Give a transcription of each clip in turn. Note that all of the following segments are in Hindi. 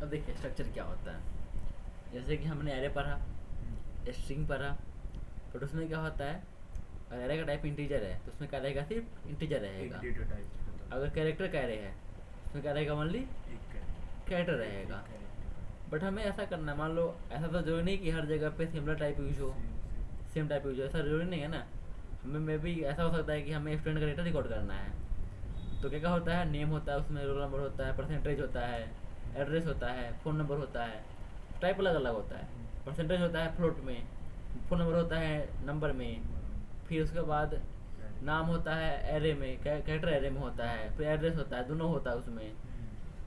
अब देखिए स्ट्रक्चर क्या होता है। जैसे कि हमने एरे पढ़ा, स्ट्रिंग पढ़ा, बट उसमें क्या होता है, अगर एरे का टाइप इंटीजर है तो उसमें क्या रहेगा, सिर्फ इंटीजर रहेगा। डेटा टाइप अगर कैरेक्टर का एरे है उसमें क्या रहेगा, ओनली एक कैरेक्टर रहेगा। बट हमें ऐसा करना है, मान लो ऐसा तो जरूरी नहीं कि हर जगह पे सिमिलर टाइप यूज हो, सेम टाइप यूज हो, ऐसा जरूरी नहीं है ना। हमें मे भी ऐसा हो सकता है कि हमें स्टूडेंट का डेटा रिकॉर्ड करना है, तो क्या क्या होता है, नेम होता है, उसमें रोल नंबर होता है, परसेंटेज होता है, एड्रेस होता है, फ़ोन नंबर होता है, टाइप अलग अलग होता है। परसेंटेज होता है फ्लोट में, फ़ोन नंबर होता है नंबर में, फिर उसके बाद नाम होता है एरे में, कैरेक्टर एरे में होता है, फिर एड्रेस होता है, दोनों होता है उसमें।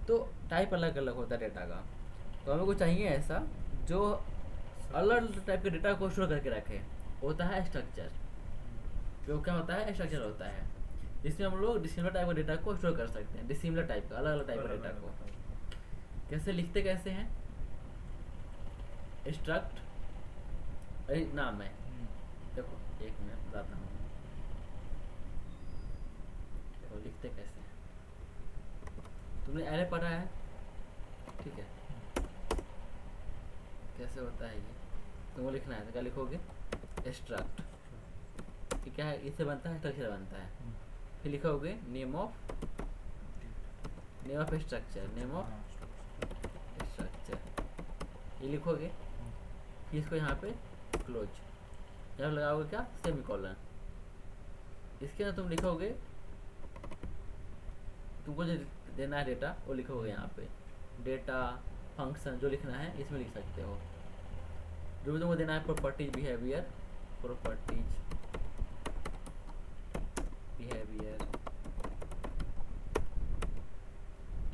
तो टाइप अलग अलग होता है डेटा का। तो हमें को चाहिए ऐसा जो अलग अलग टाइप के डेटा को स्टोर करके रखे, होता है स्ट्रक्चर। जो क्या होता है, स्ट्रक्चर होता है जिसमें हम लोग डिसिमिलर टाइप का डेटा को स्टोर कर सकते हैं। डिसिमिलर टाइप का, अलग अलग टाइप का डेटा को कैसे लिखते कैसे हैं, स्ट्रक्ट नाम है। देखो एक मिनट बताता हूँ, देखो लिखते कैसे हैं। तुमने एरे पढ़ा है, ठीक है, कैसे होता है ये तुमको लिखना है, तो क्या लिखोगे, स्ट्रक्ट। ये क्या है, इससे बनता है, स्ट्रक्चर बनता है। फिर लिखोगे name of structure, name of structure, ये लिखोगे। फिर इसको यहाँ पे क्लोज, यहाँ लगाओगे क्या, सेमीकोलन। इसके अंदर तुम लिखोगे, तुमको जो देना है डेटा वो लिखोगे यहाँ पे, डेटा फंक्शन जो लिखना है इसमें लिख सकते हो। जो भी तुमको देना है, प्रॉपर्टीज बिहेवियर, प्रॉपर्टीज बिहेवियर,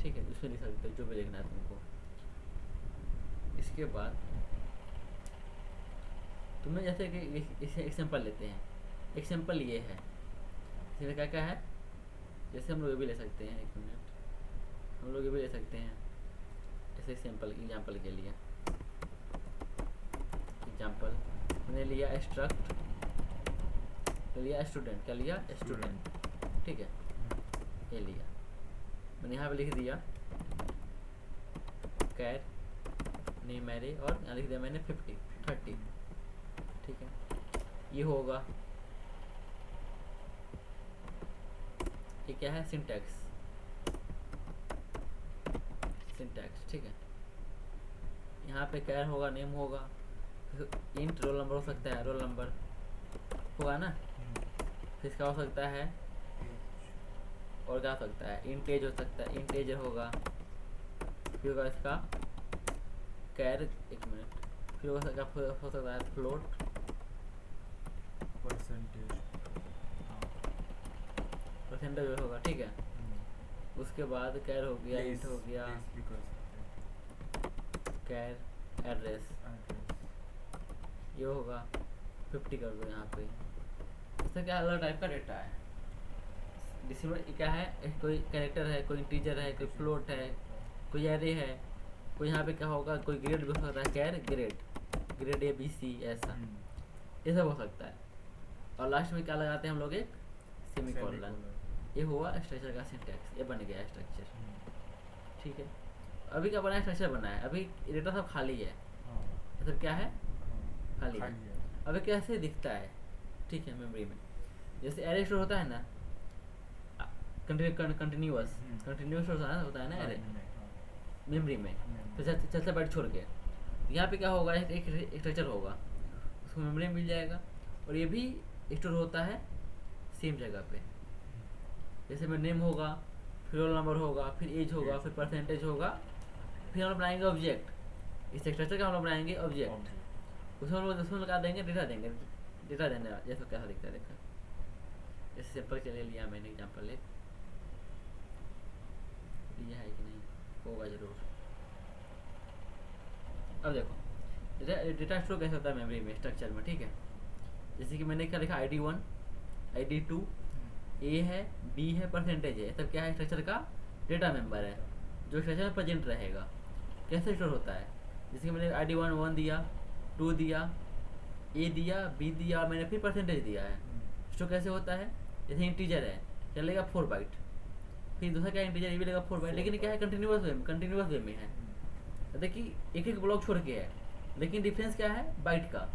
ठीक है, उसमें लिख सकते हो जो भी लिखना है तुमको। इसके बाद तुम्हें जैसे कि इसे एग्जाम्पल लेते हैं, एग्जाम्पल ये है, इसमें क्या क्या है, जैसे हम लोग ये भी ले सकते हैं, एक मिनट, हम लोग ये भी ले सकते हैं जैसे एग्जाम्पल के लिए, एग्जाम्पल मैंने लिया स्ट्रक्ट, लिया स्टूडेंट, क्या लिया, स्टूडेंट, ठीक है, ये लिया मैंने, यहाँ पे लिख दिया कैर नेम एरे, और यहाँ लिख दिया मैंने 30, ठीक है। ये होगा, ये क्या है, सिंटैक्स, ठीक है। यहाँ पे कैर होगा, नेम होगा, इंट रोल नंबर हो सकता है, रोल नंबर होगा ना, फिर इसका हो सकता है, और क्या हो सकता है, इंटेज हो सकता है, इंटेजर होगा, फिर होगा इसका कैर, एक मिनट, फिर हो सकता है फ्लोट, परसेंटेज होगा, ठीक है। उसके बाद कैर हो गया, इंट हो गया, कैर एड्रेस, ये होगा 50 कर दो यहाँ पे। इससे क्या अलग टाइप का डेटा है। डिसिमल क्या है, कोई कैरेक्टर है, कोई इंटीजर है, कोई फ्लोट है, कोई एरे है, कोई यहाँ पे क्या होगा, कोई ग्रेड भी हो सकता है, कैर ग्रेड ABC, ऐसा ये सब हो सकता है। और लास्ट में क्या लगाते हैं हम लोग, एक सेमीकोलन। ये हुआ स्ट्रक्चर का सिंटैक्स, ये बन गया स्ट्रक्चर, ठीक है। अभी क्या बना है, स्ट्रक्चर बना है, अभी डेटा सब खाली है, मतलब क्या है, खाली है। अभी कैसे दिखता है, ठीक है, मेमोरी में जैसे एरे स्टोर होता है ना, कंटिन्यूस होता है ना एरे मेमोरी में, तो चलते बाइट छोड़ के, यहाँ पे क्या होगा, एक स्ट्रक्चर होगा, उसको मेमोरी में मिल जाएगा। और ये भी स्टोर होता है सेम जगह पे, जैसे में नेम होगा, फिर रोल नंबर होगा, फिर एज होगा, फिर परसेंटेज होगा, फिर हम लोग बनाएंगे ऑब्जेक्ट, इस स्ट्रक्चर का हम लोग बनाएंगे ऑब्जेक्ट, उसमें हम लोग लगा देंगे, डेटा देंगे, डेटा देने जैसा कैसा दिखता है, देखा जैसे सिंपल चले लिया मैंने एग्जाम्पल, एक लिया है कि नहीं, होगा जरूर। अब देखो डेटा स्टोर कैसे होता है मेमोरी में, स्ट्रक्चर में, ठीक है। जैसे कि मैंने क्या लिखा, ID1, ID2, A है, B है, परसेंटेज है, सब क्या है, स्ट्रक्चर का डेटा मेंबर है जो स्ट्रक्चर में प्रेजेंट रहेगा। कैसे स्टोर होता है, जैसे कि मैंने ID1 1 दिया, 2 दिया, A दिया, B दिया, मैंने फिर परसेंटेज दिया है। स्टोर कैसे होता है, जैसे इंटीजर है, चलेगा 4 बाइट, फिर दूसरा क्या इंटीजर, ये भी लेगा 4 बाइट, लेकिन क्या है, कंटिन्यूस वे में है, देखिए एक एक ब्लॉक छोड़ के है, लेकिन डिफरेंस क्या है बाइट का।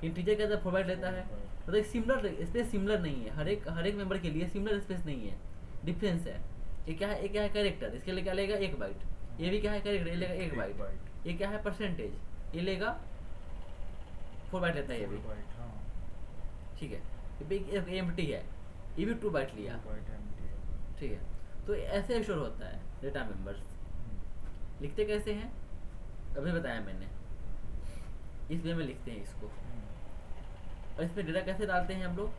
इंटीजर के अंदर 4 बाइट लेता है, तो देखिए सिमिलर स्पेस सिमिलर नहीं है, हर एक मेंबर के लिए सिमिलर स्पेस नहीं है, डिफरेंस है। ये क्या है, ये क्या है कैरेक्टर, इसके लिए क्या लेगा 1 बाइट, ये भी क्या है कैरेक्टर, ये लेगा 1 बाइट। ये क्या है परसेंटेज, ये लेगा 4 बाइट लेता है ये भी, ठीक है। ये भी एम्प्टी है, ये भी 2 बाइट लिया, ठीक है। तो ऐसे स्टोर होता है डेटा मेंबर्स। लिखते कैसे हैं अभी बताया मैंने, इस वे में लिखते हैं इसको। और इसमें डेटा कैसे डालते हैं हम लोग,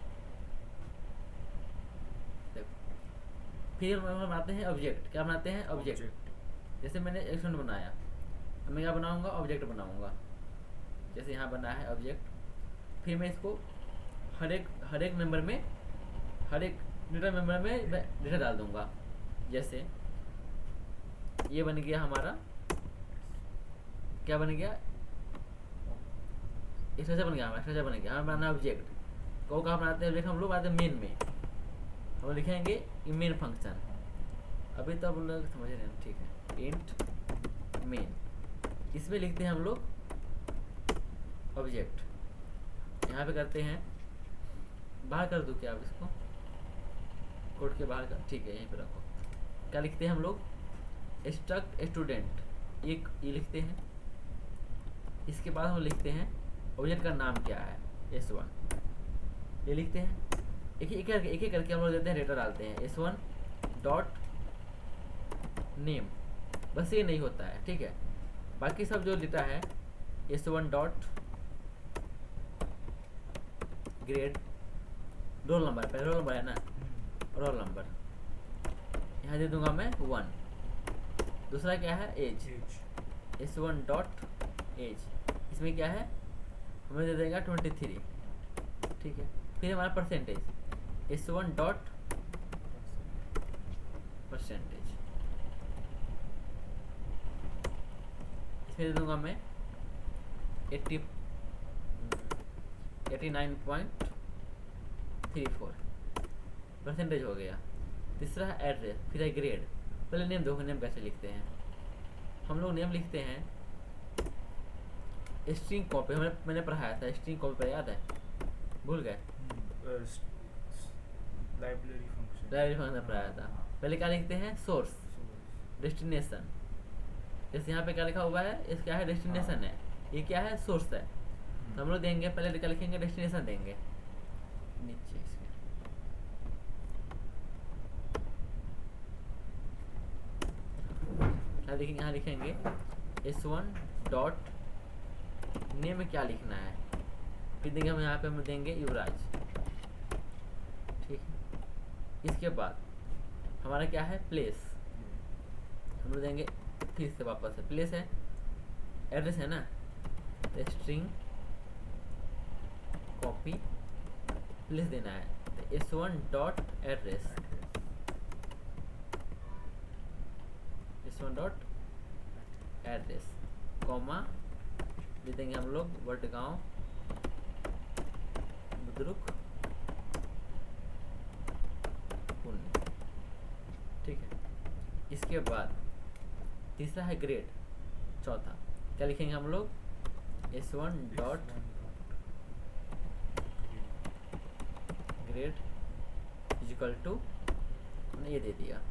फिर हम बनाते हैं ऑब्जेक्ट। क्या बनाते हैं ऑब्जेक्ट। जैसे मैंने एक स्टूडेंट बनाया, अब मैं क्या बनाऊंगा ऑब्जेक्ट बनाऊंगा। जैसे यहाँ बना है ऑब्जेक्ट, फिर मैं इसको हर एक मेंबर में, हर एक डेटा मेंबर में मैं डेटा डाल दूंगा। जैसे ये बन गया हमारा, क्या बन गया, स्ट्रक्चर बन गया हमारा, स्ट्रक्चर बन गया। हमें बनाना ऑब्जेक्ट को कहाँ बनाते हैं, हम लोग बनाते हैं मेन में, हम लिखेंगे मेन फंक्शन। अभी तो आप लोग समझ रहे हैं, ठीक है। इंट मेन, इसमें लिखते हैं हम लोग ऑब्जेक्ट। यहाँ पे करते हैं, बाहर कर दूँ क्या आप इसको, कोड के बाहर कर, ठीक है यहीं पे रखो। क्या लिखते हैं हम लोग, स्ट्रक्ट स्टूडेंट, ये लिखते हैं। इसके बाद हम लिखते हैं ऑब्जेक्ट का नाम क्या है, S1, ये लिखते हैं। एक करके हम लोग देते हैं, डेटा डालते हैं S1 डॉट नेम, बस ये नहीं होता है, ठीक है। बाकी सब जो डेटा है S1 dot grade, roll number, पहले रोल नंबर है ना, रोल नंबर यहाँ दे दूंगा मैं 1। दूसरा क्या है एज, S1 डॉट एज, इसमें क्या है हमें दे देगा 23, ठीक है। फिर हमारा परसेंटेज S1 डॉट परसेंटेज, इसमें दे दूंगा मैं 89.34 परसेंटेज हो गया। तीसरा है एड्रेस, फिर है ग्रेड। पहले नेम देखो, नेम कैसे लिखते हैं हम लोग, नेम लिखते हैं स्ट्रिंग कॉपी, मैंने पढ़ाया था स्ट्रिंग कॉपी पर, याद है, भूल गए, लाइब्रेरी फंक्शन पढ़ाया था। पहले क्या लिखते हैं सोर्स, डेस्टिनेशन। जैसे यहाँ पे क्या लिखा हुआ है, इस क्या है डेस्टिनेशन है, ये क्या है सोर्स है। तो हम लोग देंगे, पहले क्या लिखेंगे डेस्टिनेशन देंगे नीचे इसके, क्या लिखेंगे, यहाँ लिखेंगे S1 डॉट नेम में क्या लिखना है, फिर देंगे हम यहाँ पे, हम देंगे युवराज, ठीक है। इसके बाद हमारा क्या है प्लेस, हम लोग देंगे फिर से वापस है, प्लेस है, एड्रेस है ना, तो स्ट्रिंग कॉपी प्लेस देना है, तो S1 dot address, S1 dot address, comma दे देंगे हम लोग वडगांव बुद्रुक पुणे, ठीक है। इसके बाद तीसरा है ग्रेड, चौथा क्या लिखेंगे हम लोग S1 dot grade is equal to, हमने ये दे दिया।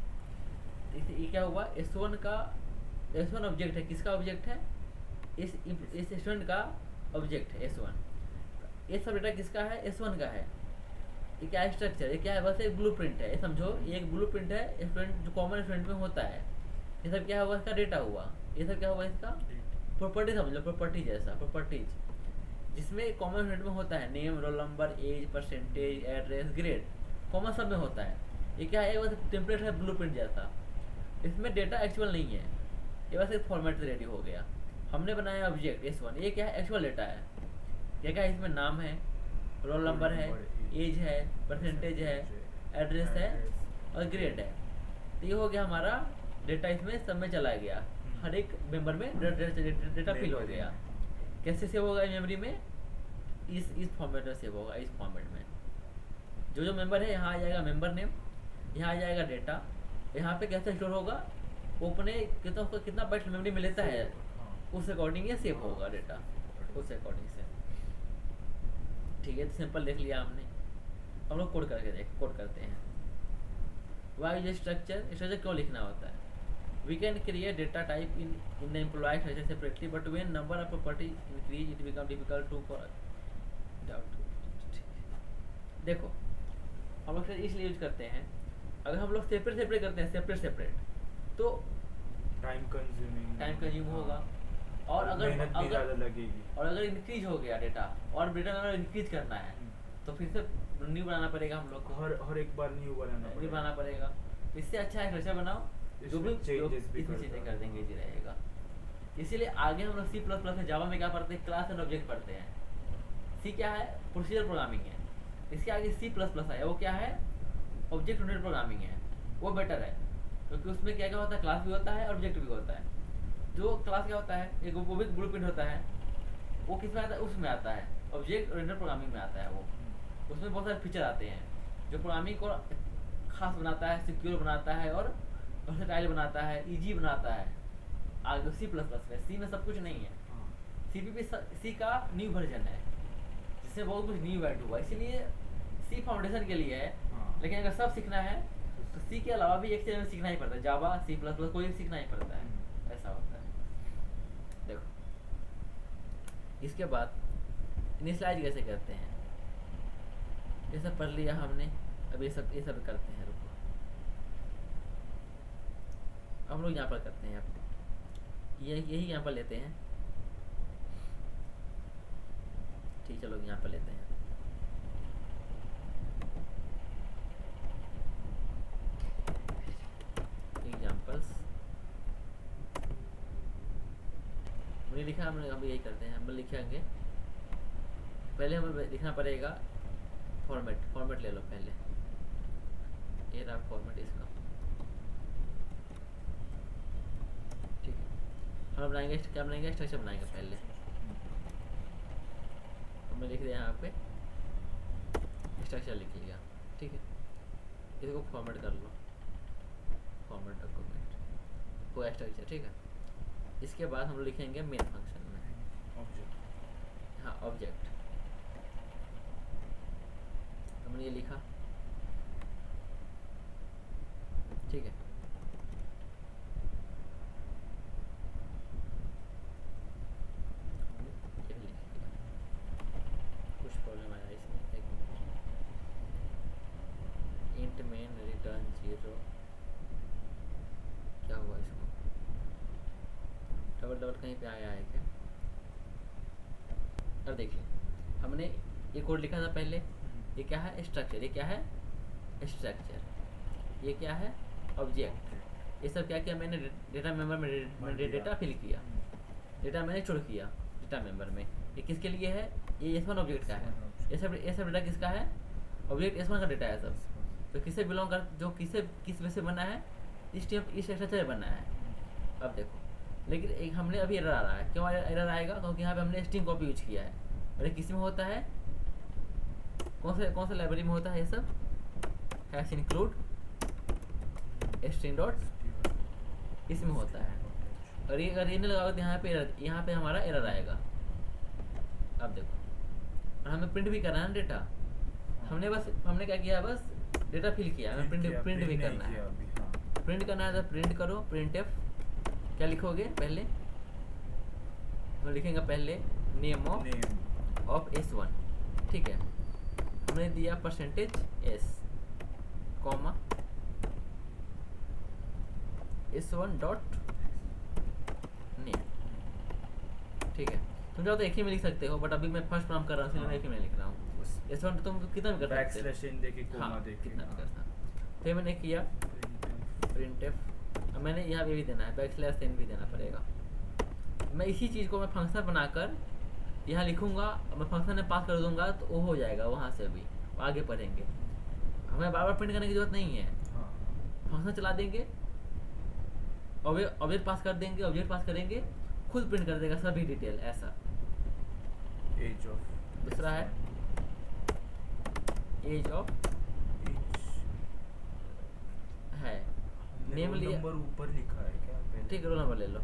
ये क्या हुआ, S1 का, S1 ऑब्जेक्ट है, किसका ऑब्जेक्ट है, इस स्टूडेंट का ऑब्जेक्ट है S1। ये सब डेटा किसका है, S1 का है। ये क्या है स्ट्रक्चर, ये क्या है, बस एक ब्लूप्रिंट है, ये समझो ये एक ब्लूप्रिंट है स्टूडेंट, जो कॉमन स्टूडेंट में होता है। ये सब क्या हुआ, इसका डेटा हुआ, ये सब क्या हुआ इसका प्रॉपर्टी, समझ लो प्रॉपर्टी जैसा, प्रॉपर्टीज जिसमें कॉमन स्टूडेंट में होता है name, roll number, age, percentage, address, grade, common सब में होता है। ये क्या है, बस टेम्पलेट है ब्लूप्रिंट जैसा, इसमें डेटा एक्चुअल नहीं है, ये बस एक फॉर्मेट से रेडी हो गया। हमने बनाया ऑब्जेक्ट S1, ये क्या है एक्चुअल डेटा है। ये क्या है, इसमें नाम है, रोल नंबर है, एज है, परसेंटेज है, एड्रेस है और ग्रेड है। तो ये हो गया हमारा डेटा, इसमें सब में चला गया, हर एक मेंबर में डेटा फिल हो गया। कैसे सेव होगा मेमोरी में, इस फॉर्मेट में सेव होगा, इस फॉर्मेट में जो मेंबर है यहाँ आ जाएगा मेंबर नेम, यहाँ आ जाएगा डेटा। यहाँ पे कैसे स्टोर होगा, वो अपने कितना बाइट मेमोरी में लेता है, उस अकॉर्डिंग ये सेव होगा डेटा, उस अकॉर्डिंग से। ठीक है, तो सिंपल देख लिया हमने। हम लोग कोड करते हैं। वाई इज स्ट्रक्चर, स्ट्रक्चर क्यों लिखना होता है? We can create data type in the employee structure separately, but when number of property increase it become difficult to for doubt. देखो हम लोग इसलिए यूज करते हैं, अगर हम लोग सेपरेट करते हैं, सेपरेट तो टाइम कंज्यूम होगा, और अगर इंक्रीज हो गया डेटा और डेटा अगर इंक्रीज करना है तो फिर से न्यू बनाना पड़ेगा हम लोग को, हर एक बार न्यू बनाना पड़ेगा। तो इससे अच्छा है स्ट्रक्चर बनाओ जो भी चेंजेस कर देंगे, जी रहेगा। इसीलिए आगे हम लोग सी प्लस प्लस में, जावा में क्या पढ़ते हैं, क्लास एंड ऑब्जेक्ट पढ़ते हैं। सी क्या है? प्रोसीजर प्रोग्रामिंग है। इसके आगे सी प्लस प्लस है, वो क्या है? ऑब्जेक्ट ओरिएंटेड प्रोग्रामिंग है। वो बेटर है क्योंकि उसमें क्या क्या होता है, क्लास भी होता है, ऑब्जेक्ट भी होता है। जो क्लास क्या होता है, एक वो भी ब्लूप्रिंट होता है, वो किस में आता है? उसमें आता है, ऑब्जेक्ट ओरिएंटेड प्रोग्रामिंग में आता है वो। उसमें बहुत सारे फीचर आते हैं जो प्रोग्रामिंग को खास बनाता है, सिक्योर बनाता है और वर्सेटाइल बनाता है, इजी बनाता है। आगे सी प्लस प्लस में, सी में सब कुछ नहीं है। सी का न्यू वर्जन है जिसमें बहुत कुछ न्यू ऐड हुआ, इसीलिए सी फाउंडेशन के लिए है। लेकिन अगर सब सीखना है तो सी के अलावा भी एक चीज में सीखना ही पड़ता है, जावा सी प्लस प्लस कोई सीखना ही पड़ता है, ऐसा होता है। देखो इसके बाद इनिशियलाइज कैसे करते हैं, ये सब पढ़ लिया हमने। अब ये सब करते हैं, रुको हम लोग यहाँ पर करते हैं। अब यही यहाँ पर लेते हैं, ठीक, चलो यहाँ पर लेते हैं। एग्जाम्पल्स हमने लिखा, हम यही करते हैं। हम लिखेंगे, पहले हमें लिखना पड़ेगा फॉर्मेट ले लो पहले, ये रहा फॉर्मेट इसका। ठीक है, हम बनाएंगे, क्या बनाएंगे? स्ट्रक्चर बनाएंगे पहले। हमने लिख दिया यहाँ पे स्ट्रक्चर लिख लिया, ठीक है। इसको फॉर्मेट कर लो, फॉर्मेट डॉक्यूमेंट वो स्ट्रक्चर, ठीक है। इसके बाद हम लिखेंगे मेन फंक्शन में ऑब्जेक्ट, हाँ ऑब्जेक्ट। हमने ये लिखा, ठीक है। कुछ प्रॉब्लम आया इसमें, एक मिनट। इंट मेन रिटर्न 0, क्या हुआ इसको? डबल कहीं पे आया है क्या? अब देखिए, हमने ये कोड लिखा था पहले। ये क्या है? स्ट्रक्चर। ये क्या है? स्ट्रक्चर। ये क्या है? ऑब्जेक्ट। ये सब क्या किया मैंने? डेटा मेंबर में डेटा फिल किया, डेटा मैंने स्टोर किया डेटा मेंबर में। ये किसके लिए है? ये S1 ऑब्जेक्ट का है। ये सब डेटा किसका है? ऑब्जेक्ट S1 का डेटा है सब। तो किससे बिलोंग कर, जो किस वे से बना है? इस स्ट्रक्चर से बना है। अब देखो, लेकिन एक हमने अभी एरर आ रहा है। क्यों एरर आएगा? क्योंकि यहाँ पे हमने स्ट्रिंग कॉपी यूज किया है। और ये किस में होता है? कौन सा लाइब्रेरी में होता है ये सब? हैश इंक्लूड स्ट्रिंग डॉट इसमें होता है। और ये अगर ये नहीं लगाओ तो यहाँ पे हमारा एरर आएगा। अब देखो, और हमें प्रिंट भी करना है डेटा। हमने क्या किया? बस डेटा फिल किया, हमें प्रिंट भी करना है। प्रिंट करना है तो प्रिंट करो, printf। क्या लिखोगे? पहले हम लिखेंगे पहले नेम ऑफ S1, ठीक है। हमने दिया %s comma S1 dot name, ठीक है। तुम चाहो तो एक ही में लिख सकते हो, बट अभी मैं फर्स्ट प्रोग्राम कर रहा हूँ, इसलिए मैं एक ही में लिख रहा हूँ। S1 तुम कितना भी कर सकते हो, हाँ, कितना भी करता। फिर मैंने किया printf। अब मैंने यहाँ पे भी देना है, \n भी देना पड़ेगा। मैं इसी चीज़ को मैं फंक्शन बनाकर यहाँ लिखूंगा, मैं फंक्शन में पास कर दूंगा तो वो हो जाएगा। वहाँ से भी आगे पढ़ेंगे, हमें बार बार प्रिंट करने की जरूरत नहीं है। फंक्शन चला देंगे, ऑब्जेक्ट पास कर देंगे, ऑब्जेक्ट पास करेंगे, खुद प्रिंट कर देगा सभी डिटेल। ऐसा एज ऑफ, दूसरा है एज ऑफ है, नेम लिया, नंबर ऊपर लिखा है क्या? ठीक है, रोल नंबर ले लो।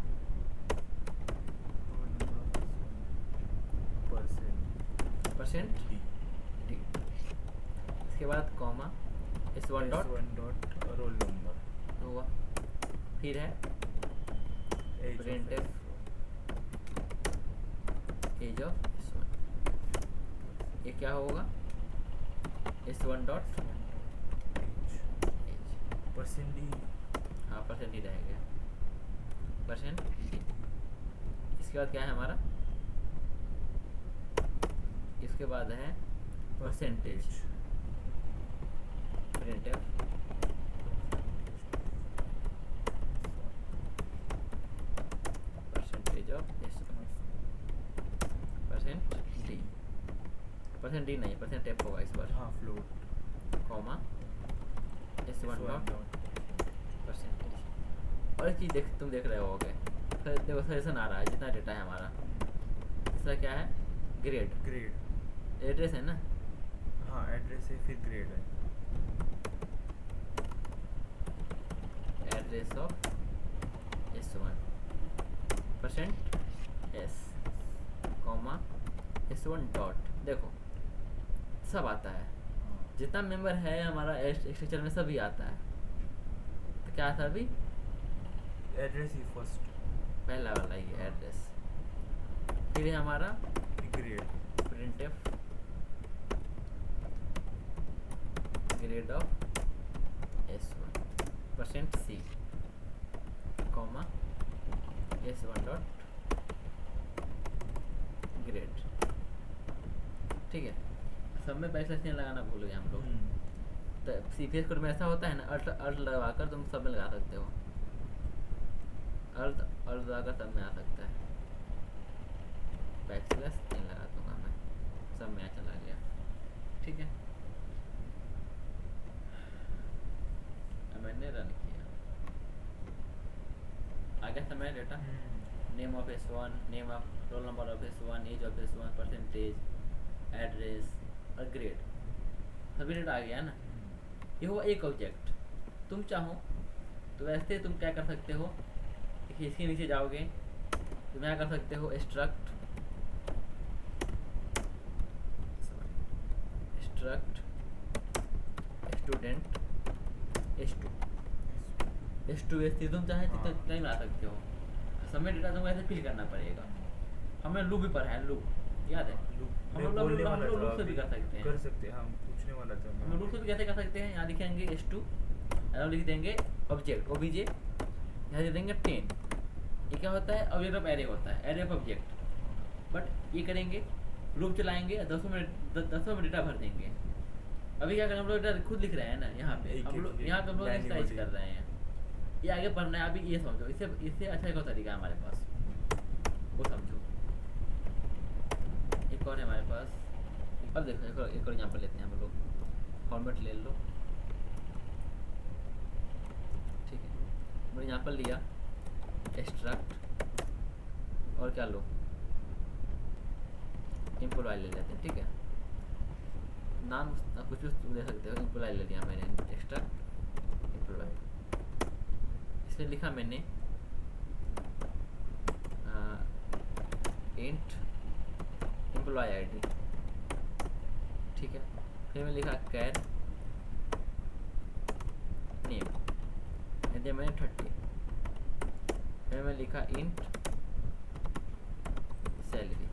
Percent D D. इसके बाद comma S1 dot roll number हुआ, फिर है प्रिंट एज ऑफ S1। ये क्या होगा S1 डॉट परसेंट डी। हाँ परसेंट ही रहेगा, परसेंट डी। इसके बाद क्या है हमारा, इसके बाद है percentage print percentage of percent D, percent D नहीं परसेंट एफ होगा इस बार, हाँ float comma S1 dot percentage. और एक चीज़ तुम देख रहे होगे, देखो सजेशन आ रहा है जितना डेटा है हमारा। तीसरा क्या है, ग्रेड। ग्रेड एड्रेस है ना, हाँ एड्रेस है, फिर ग्रेड है। Address of S1 percent S comma S1 dot. देखो सब आता है, जितना मेंबर है हमारा स्ट्रक्चर में सभी आता है। तो क्या था अभी, एड्रेस ही फर्स्ट, पहला वाला ही एड्रेस, फिर है हमारा grade printf grade of S1 percent C comma S1 dot grade. ठीक है, सब में बैकस्लैश नहीं लगाना भूल गए हम लोग। तो CPS कोड में ऐसा होता है ना, अल्ट लगा कर तुम सब में लगा सकते हो, अल्ट लगा कर सब में आ सकता है। बैकस्लैश नहीं लगा दूंगा मैं, सब में चला गया। ठीक है, अब मैंने रन किया, आ गया समय data. Name of S1, name of roll number of S1, age of S1, percentage, address और ग्रेड, सभी डेटा आ गया ना। ये हुआ एक ऑब्जेक्ट। तुम चाहो तो वैसे तुम क्या कर सकते हो, इसके नीचे जाओगे तुम क्या कर सकते हो, स्ट्रक्ट स्टूडेंट S2 S3 तुम चाहे जितना टाइम ला सकते हो। समय डेटा तुमको ऐसे फिल करना पड़ेगा। हमें लूप भी पढ़ा है, लूप याद है, हम लोग लूप से भी कर सकते हैं, कर सकते हैं। हम पूछने वाला था, हम लूप से भी कैसे कर सकते हैं। यहाँ लिखेंगे S2, यहाँ लिख देंगे ऑब्जेक्ट OBJ, यहाँ लिख देंगे 10। ये क्या होता है, ऑब्जेक्ट ऑफ एरे होता है, एरे ऑफ ऑब्जेक्ट। बट ये करेंगे, लूप चलाएंगे, 10 में डेटा भर देंगे। अभी क्या करें, हम लोग डेटा खुद लिख रहे हैं ना, यहाँ पे हम लोग यहाँ पे हम लोग एक्सरसाइज कर रहे हैं। ये आगे पढ़ना है, अभी ये समझो, इससे अच्छा एक और तरीका है हमारे पास, वो समझो। एक और है हमारे पास, अब देखो एक और यहाँ पर लेते हैं हम लोग, फॉर्मेट ले लो। ठीक है, मैंने यहाँ पर लिया एक्सट्रैक्ट, और क्या लो, एम्प्लॉय ले लेते हैं। ठीक है, नाम कुछ भी दे सकते हो, एम्प्लॉय ले लिया मैंने, एक्सट्रैक्ट एम्प्लॉय। इसमें लिखा मैंने इंट एम्प्लॉय ID। ठीक है, फिर मैं लिखा कैर नेम, यदि मैंने 30। फिर मैं लिखा इंट सैलरी,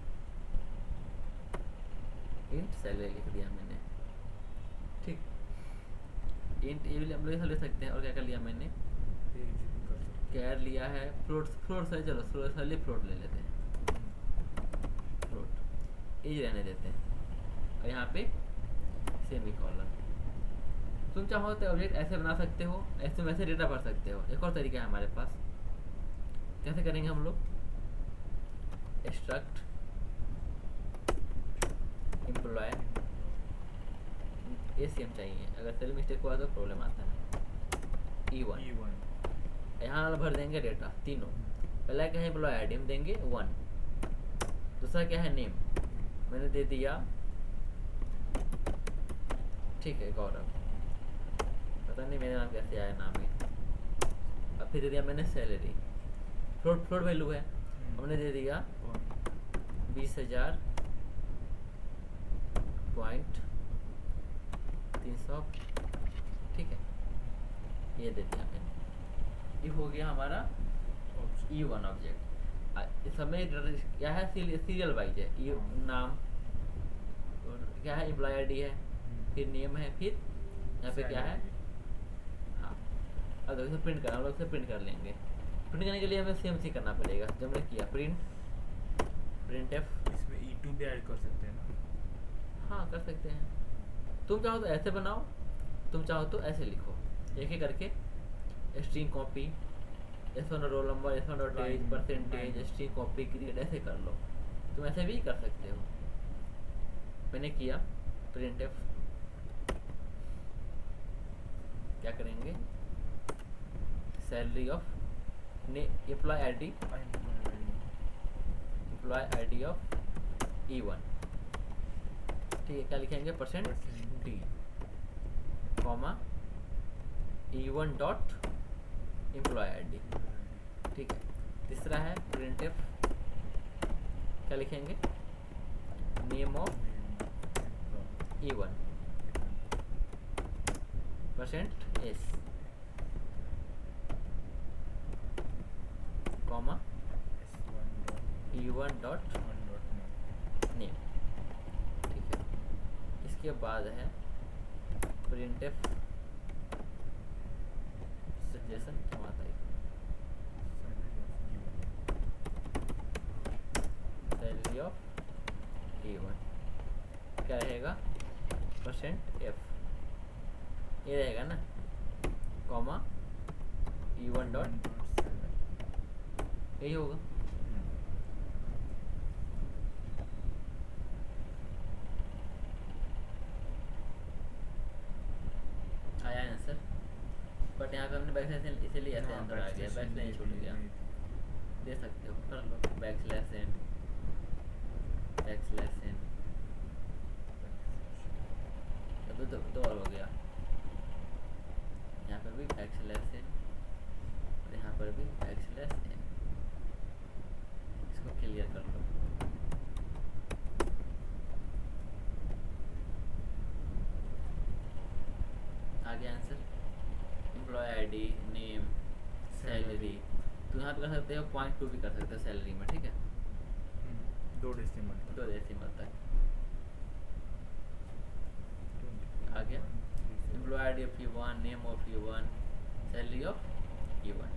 इंट सैलरी लिख दिया मैंने। ठीक, इंट ये भी हम लोग ले सकते हैं। और क्या कर लिया मैंने, कैर लिया है, फ्लोट से, चलो फ्लोट ले लेते हैं, फ्लोट एज रहने देते हैं, और यहाँ पे सेमीकोलन। तुम चाहो तो ऑब्जेक्ट ऐसे बना सकते हो, ऐसे वैसे डेटा भर सकते हो। एक और तरीका है हमारे पास, कैसे करेंगे हम लोग, एक्सट्रैक्ट एम्प्लॉय, ACM चाहिए, अगर सेल मिस्टेक हुआ तो प्रॉब्लम आता है। E1 यहाँ भर देंगे डेटा तीनों। पहला क्या है, एम्प्लॉय ID हम देंगे 1, दूसरा क्या है, नेम मैंने दे दिया, ठीक है, गौरव, पता नहीं मेरा नाम कैसे आया, नाम ही। अब फिर दे दिया मैंने सैलरी, फ्लोट वैल्यू है, हमने दे दिया 20,000 पॉइंट 300, ठीक है, ये दे दिया मैंने। ये हो गया हमारा E1 ऑब्जेक्ट। इस समय क्या है, सीरियल वाइज है। ये नाम और क्या है, एम्प्लॉय आईडी है, फिर नेम है, फिर यहाँ पे क्या है, हाँ। अगर इसे प्रिंट करना, हम लोग इसे प्रिंट कर लेंगे। प्रिंट करने के लिए हमें सेम चीज करना पड़ेगा जो हमने किया, प्रिंट एफ। इसमें E2 भी ऐड कर सकते हैं ना? हाँ, कर सकते हैं। तुम चाहो तो ऐसे बनाओ, तुम चाहो तो ऐसे लिखो, एक एक करके। String copy, S1 roll number, S1 dot age, percentage, string copy create, ऐसे कर लो। तुम ऐसे भी कर सकते हो। मैंने किया प्रिंट एफ, क्या करेंगे, salary of employee ID of E1, ठीक है। क्या लिखेंगे, percent D comma E1 dot employee ID, ठीक है। तीसरा है प्रिंट एफ, क्या लिखेंगे, name of E1 percent S comma E1 dot name, ठीक है। इसके बाद है प्रिंट एफ सजेशन, आता है सैलरी ऑफ E1, क्या रहेगा, परसेंट एफ, ये रहेगा ना, कॉमा E1 डॉट, यही होगा। आया आंसर, बट यहाँ पे हमने बैक स्लैश इसीलिए ऐसे आंसर आ गया, बैक स्लैश छूट गया। दे सकते हो, कर लो बैक स्लैश एन, तो दो और हो गया। यहाँ पर भी बैक स्लैश एन और यहाँ पर भी बैक स्लैश एन, इसको क्लियर कर लो। आ गया answer, employee ID, name, salary. तो यहाँ पे कर सकते हो, .2 भी कर सकते हो सैलरी में, ठीक है, 2 डेसिमल तक। आ गया employee ID of E1, name of E1, salary of E1,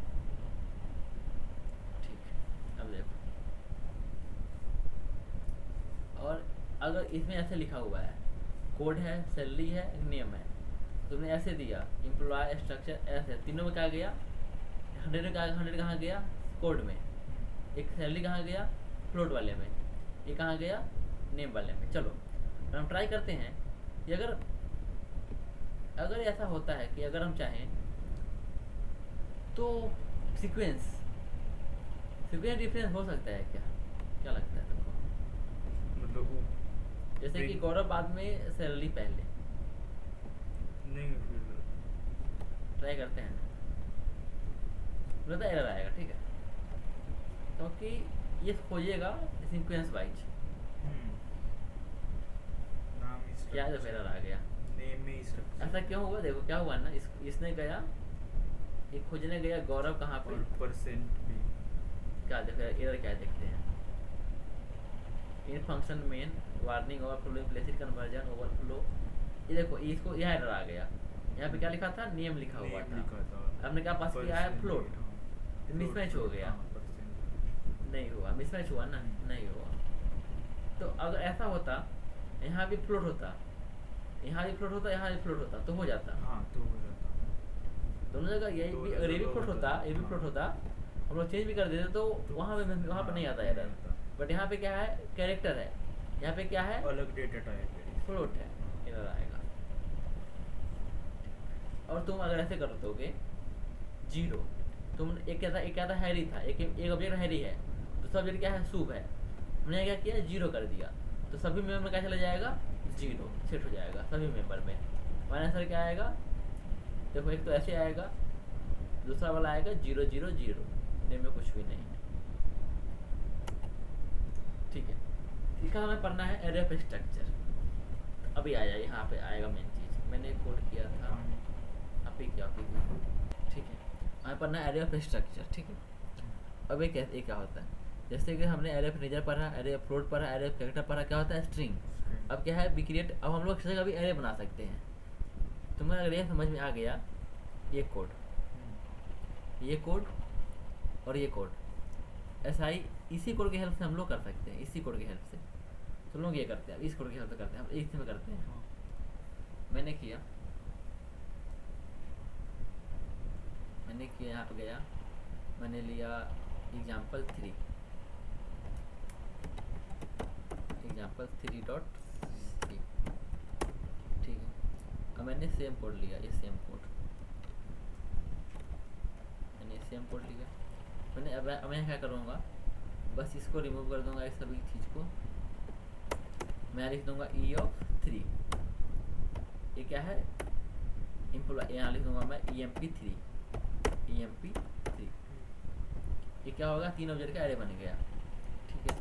ठीक है। अब देखो, और अगर इसमें ऐसे लिखा हुआ है, कोड है, सैलरी है, नेम है, तुमने ऐसे दिया, एम्प्लॉय स्ट्रक्चर ऐसे, तीनों में क्या गया, 100 कहाँ गया, कोड में, एक सैलरी कहाँ गया, फ्लोट वाले में, ये कहाँ गया, नेम वाले में। चलो हम ट्राई करते हैं कि अगर ऐसा होता है कि अगर हम चाहें तो सीक्वेंस डिफरेंस हो सकता है क्या लगता है तुमको, मतलब जैसे कि गौरव बाद में, सैलरी पहले, नहीं, फिर ट्राई करते हैं, मतलब एरर आएगा, ठीक है, क्योंकि ये खोजिएगा सीक्वेंस वाइज, नाम इस क्या जब एरर आ गया, नेम में इस ऐसा क्यों हुआ, देखो क्या हुआ ना, इसने गया, ये खोजने गया गौरव कहाँ पे, और परसेंट भी क्या देखो एरर क्या देखते हैं, in function main warning overflow implicit conversion overflow, ये देखो इसको यह एरर आ गया, यहाँ पे क्या लिखा था, नेम लिखा हुआ था, हमने क्या पास किया है, फ्लोट, मिसमैच हो गया, नहीं हुआ, मिसमैच हुआ ना, नहीं हुआ। तो अगर ऐसा होता, यहाँ भी फ्लोट होता, यहाँ भी फ्लोट होता, यहाँ भी फ्लोट होता, तो हो जाता, हाँ, तो हो जाता दोनों जगह यही भी, अगर ये भी फ्लोट होता, ये भी फ्लोट होता, हम लोग चेंज भी कर देते तो वहाँ पे नहीं आता एरर, बट यहाँ पे क्या है, कैरेक्टर है, यहाँ पे क्या है, अलग डेटा टाइप है, फ्लोट है, एरर आएगा। और तुम अगर ऐसे कर दोगे 0, तुम एक क्या था हैरी था, एक ऑब्जेक्ट हैरी है, तो सब ऑब्जेक्ट क्या है, शुभ है, हमने क्या किया, 0 कर दिया, तो सभी मेंबर में क्या चला जाएगा, 0 सेट हो जाएगा सभी मेंबर में। हमारा आंसर क्या आएगा, देखो एक तो ऐसे आएगा, दूसरा वाला आएगा 0 0 0, नेम में कुछ भी नहीं है, ठीक है। इसका हमें पढ़ना है एरे ऑफ स्ट्रक्चर। अभी आया, यहाँ पे आएगा मेन चीज़। मैंने एक कोड किया था, अभी क्या ठीक है। हमें पढ़ना है एरे ऑफ स्ट्रक्चर, ठीक है। अब ये क्या होता है, जैसे कि हमने एरे ऑफ इंटीजर पढ़ा, एरे ऑफ फ्लोट पढ़ा, एरे ऑफ कैरेक्टर पढ़ा, क्या होता है स्ट्रिंग। अब क्या है, वी क्रिएट, अब हम लोग जगह भी एरे बना सकते हैं। तुम्हें अगर ये समझ में आ गया, ये कोड और ये कोड, ऐसा ही इसी कोड की हेल्प से हम लोग कर सकते हैं, इसी कोड की हेल्प से। तो लोग ये करते हैं, अब इस कोड की हेल्प से करते हैं, हम एक में करते हैं। मैंने किया यहाँ पे गया, मैंने लिया एग्जाम्पल 3 डॉट सी, ठीक है। अब मैंने सेम कोड लिया, ये सेम कोड लिया मैंने। अब मैं क्या करूँगा, बस इसको रिमूव कर दूंगा, इस सभी चीज़ को। मैं लिख दूंगा ई ऑफ 3, ये क्या है एम्प्लॉय, यहाँ लिख दूंगा मैं EMP3। ये क्या होगा, 3 ऑब्जेक्ट का एरे बन गया, ठीक है।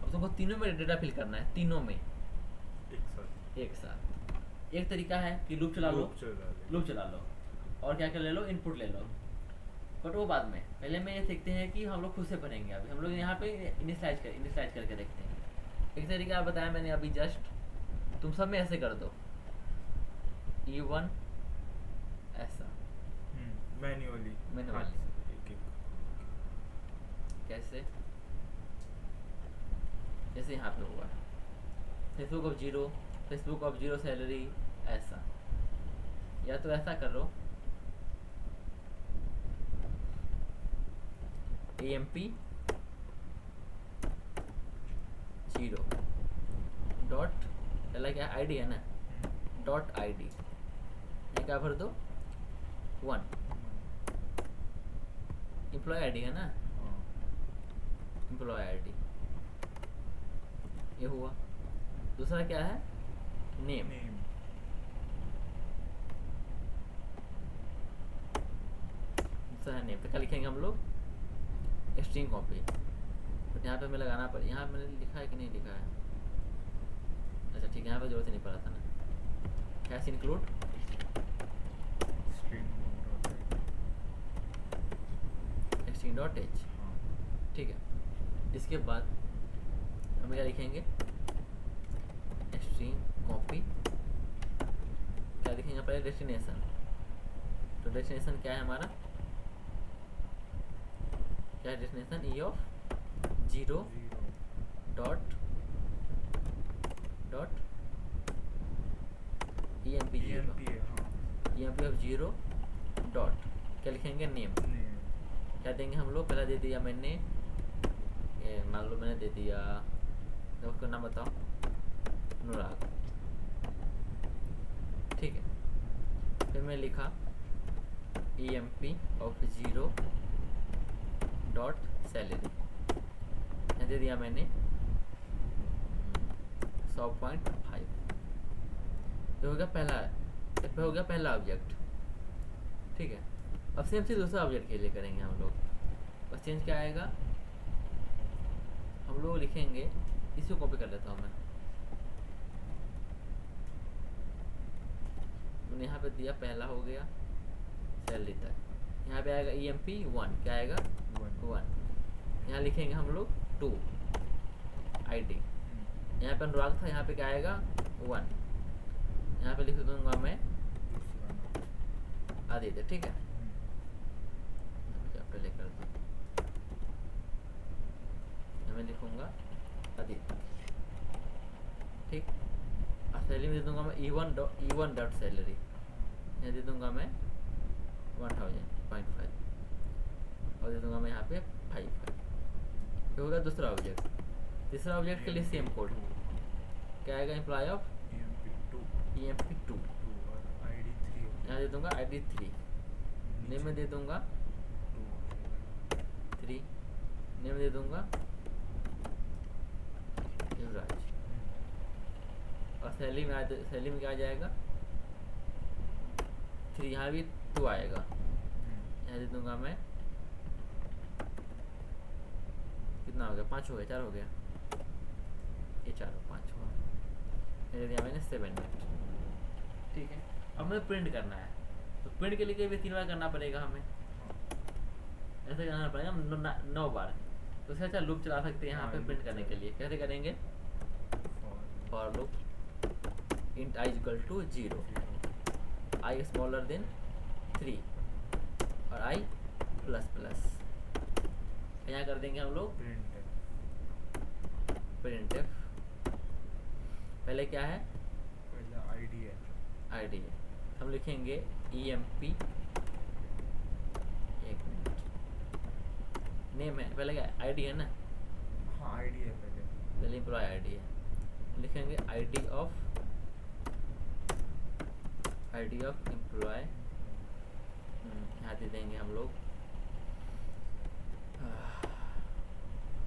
अब तुमको तीनों में डेटा फिल करना है, तीनों में एक साथ। एक तरीका है कि लूप चला लो और क्या ले लो, इनपुट ले लो, बट वो बाद में। पहले में ये सीखते हैं कि हम लोग खुद से बनेंगे। अभी हम लोग यहाँ पे इनिशियलाइज करके देखते हैं। एक तरीका बताया मैंने अभी जस्ट, तुम सब में ऐसे कर दो E1 ऐसा मैन्युअली कैसे, जैसे यहाँ पे हुआ फेसबुक ऑफ जीरो सैलरी, ऐसा। या तो ऐसा कर लो EMP 0 डॉट, पहला क्या ID है ना, डॉट ID, ये क्या भर दो 1, एम्प्लॉय ID है ना, एम्प्लॉय ID, ये हुआ। दूसरा क्या है, नेम। दूसरा है नेम, तो क्या लिखेंगे हम लोग, स्ट्रिंग कॉपी। बट यहाँ पे हमें लगाना पड़े, यहाँ मैंने लिखा है कि नहीं लिखा है, अच्छा ठीक है, यहाँ पे जरूरत नहीं पड़ा था ना। Hash include string dot H, ठीक है। इसके बाद हम क्या लिखेंगे, स्ट्रिंग कॉपी, क्या लिखेंगे पहले, डेस्टिनेशन। तो डेस्टिनेशन क्या है हमारा, क्या है destination, E of 0 dot EMP of 0 dot, क्या लिखेंगे, नेम। क्या देंगे हम लोग, पहला दे दिया मैंने, मान लो मैंने दे दिया, उसका नाम बताओ, अनुराग, ठीक है। फिर मैं लिखा EMP ऑफ 0 डॉट सैलरी, यहाँ दे दिया मैंने 100.5। ये हो गया पहला ऑब्जेक्ट, ठीक है। अब सेम चीज़ दूसरा ऑब्जेक्ट के लिए करेंगे हम लोग। बस चेंज क्या आएगा, हम लोग लिखेंगे, इसको कॉपी कर लेता हूँ मैं। मैंने यहाँ पे दिया, पहला हो गया सैलरी तक, यहाँ पे आएगा EMP 1, क्या आएगा 1। यहाँ लिखेंगे हम लोग 2 ID, यहाँ पे अनुराग था, यहाँ पे क्या आएगा 1, यहाँ पे लिख दूंगा मैं आदित्य, ठीक है। पहले कर दो, मैं लिखूंगा आदित्य, ठीक। और सैलरी में दे दूंगा मैं E1 डॉट सैलरी, यहाँ दे दूंगा मैं 1000.5 और दे दूंगा मैं यहाँ पे 5। ये होगा दूसरा ऑब्जेक्ट। तीसरा ऑब्जेक्ट के लिए सेम कोड, क्या आएगा, एम्प्लॉय ऑफ EMP2, यहाँ दे दूंगा ID3, नेम में दे दूंगा 3, नेम दे दूंगा युवराज। और सैलरी में क्या आ जाएगा 3, यहाँ भी 2 आएगा, यहाँ दे दूंगा मैं, कितना हो गया, 5 हो गया, 4 हो गया, ये 4 5 हुआ। ये दिया मैंने 7 ठीक है। अब हमें प्रिंट करना है, तो प्रिंट के लिए भी 3 बार करना पड़ेगा हमें, ऐसे करना पड़ेगा 9 बार। तो उससे अच्छा लूप चला सकते हैं यहाँ पे प्रिंट करने के लिए। कैसे करेंगे? For loop int I equal to 0, I smaller than 3 और आई प्लस प्लस। यहाँ कर देंगे हम लोग प्रिंट एफ। पहले क्या है? आईडी है, आईडी है। हम लिखेंगे EMP, एक मिनट, नेम है पहले, क्या आईडी है ना? हाँ आईडी है पहले एम्प्लॉय आईडी है, लिखेंगे आईडी ऑफ एम्प्लॉय। यहाँ दे देंगे हम लोग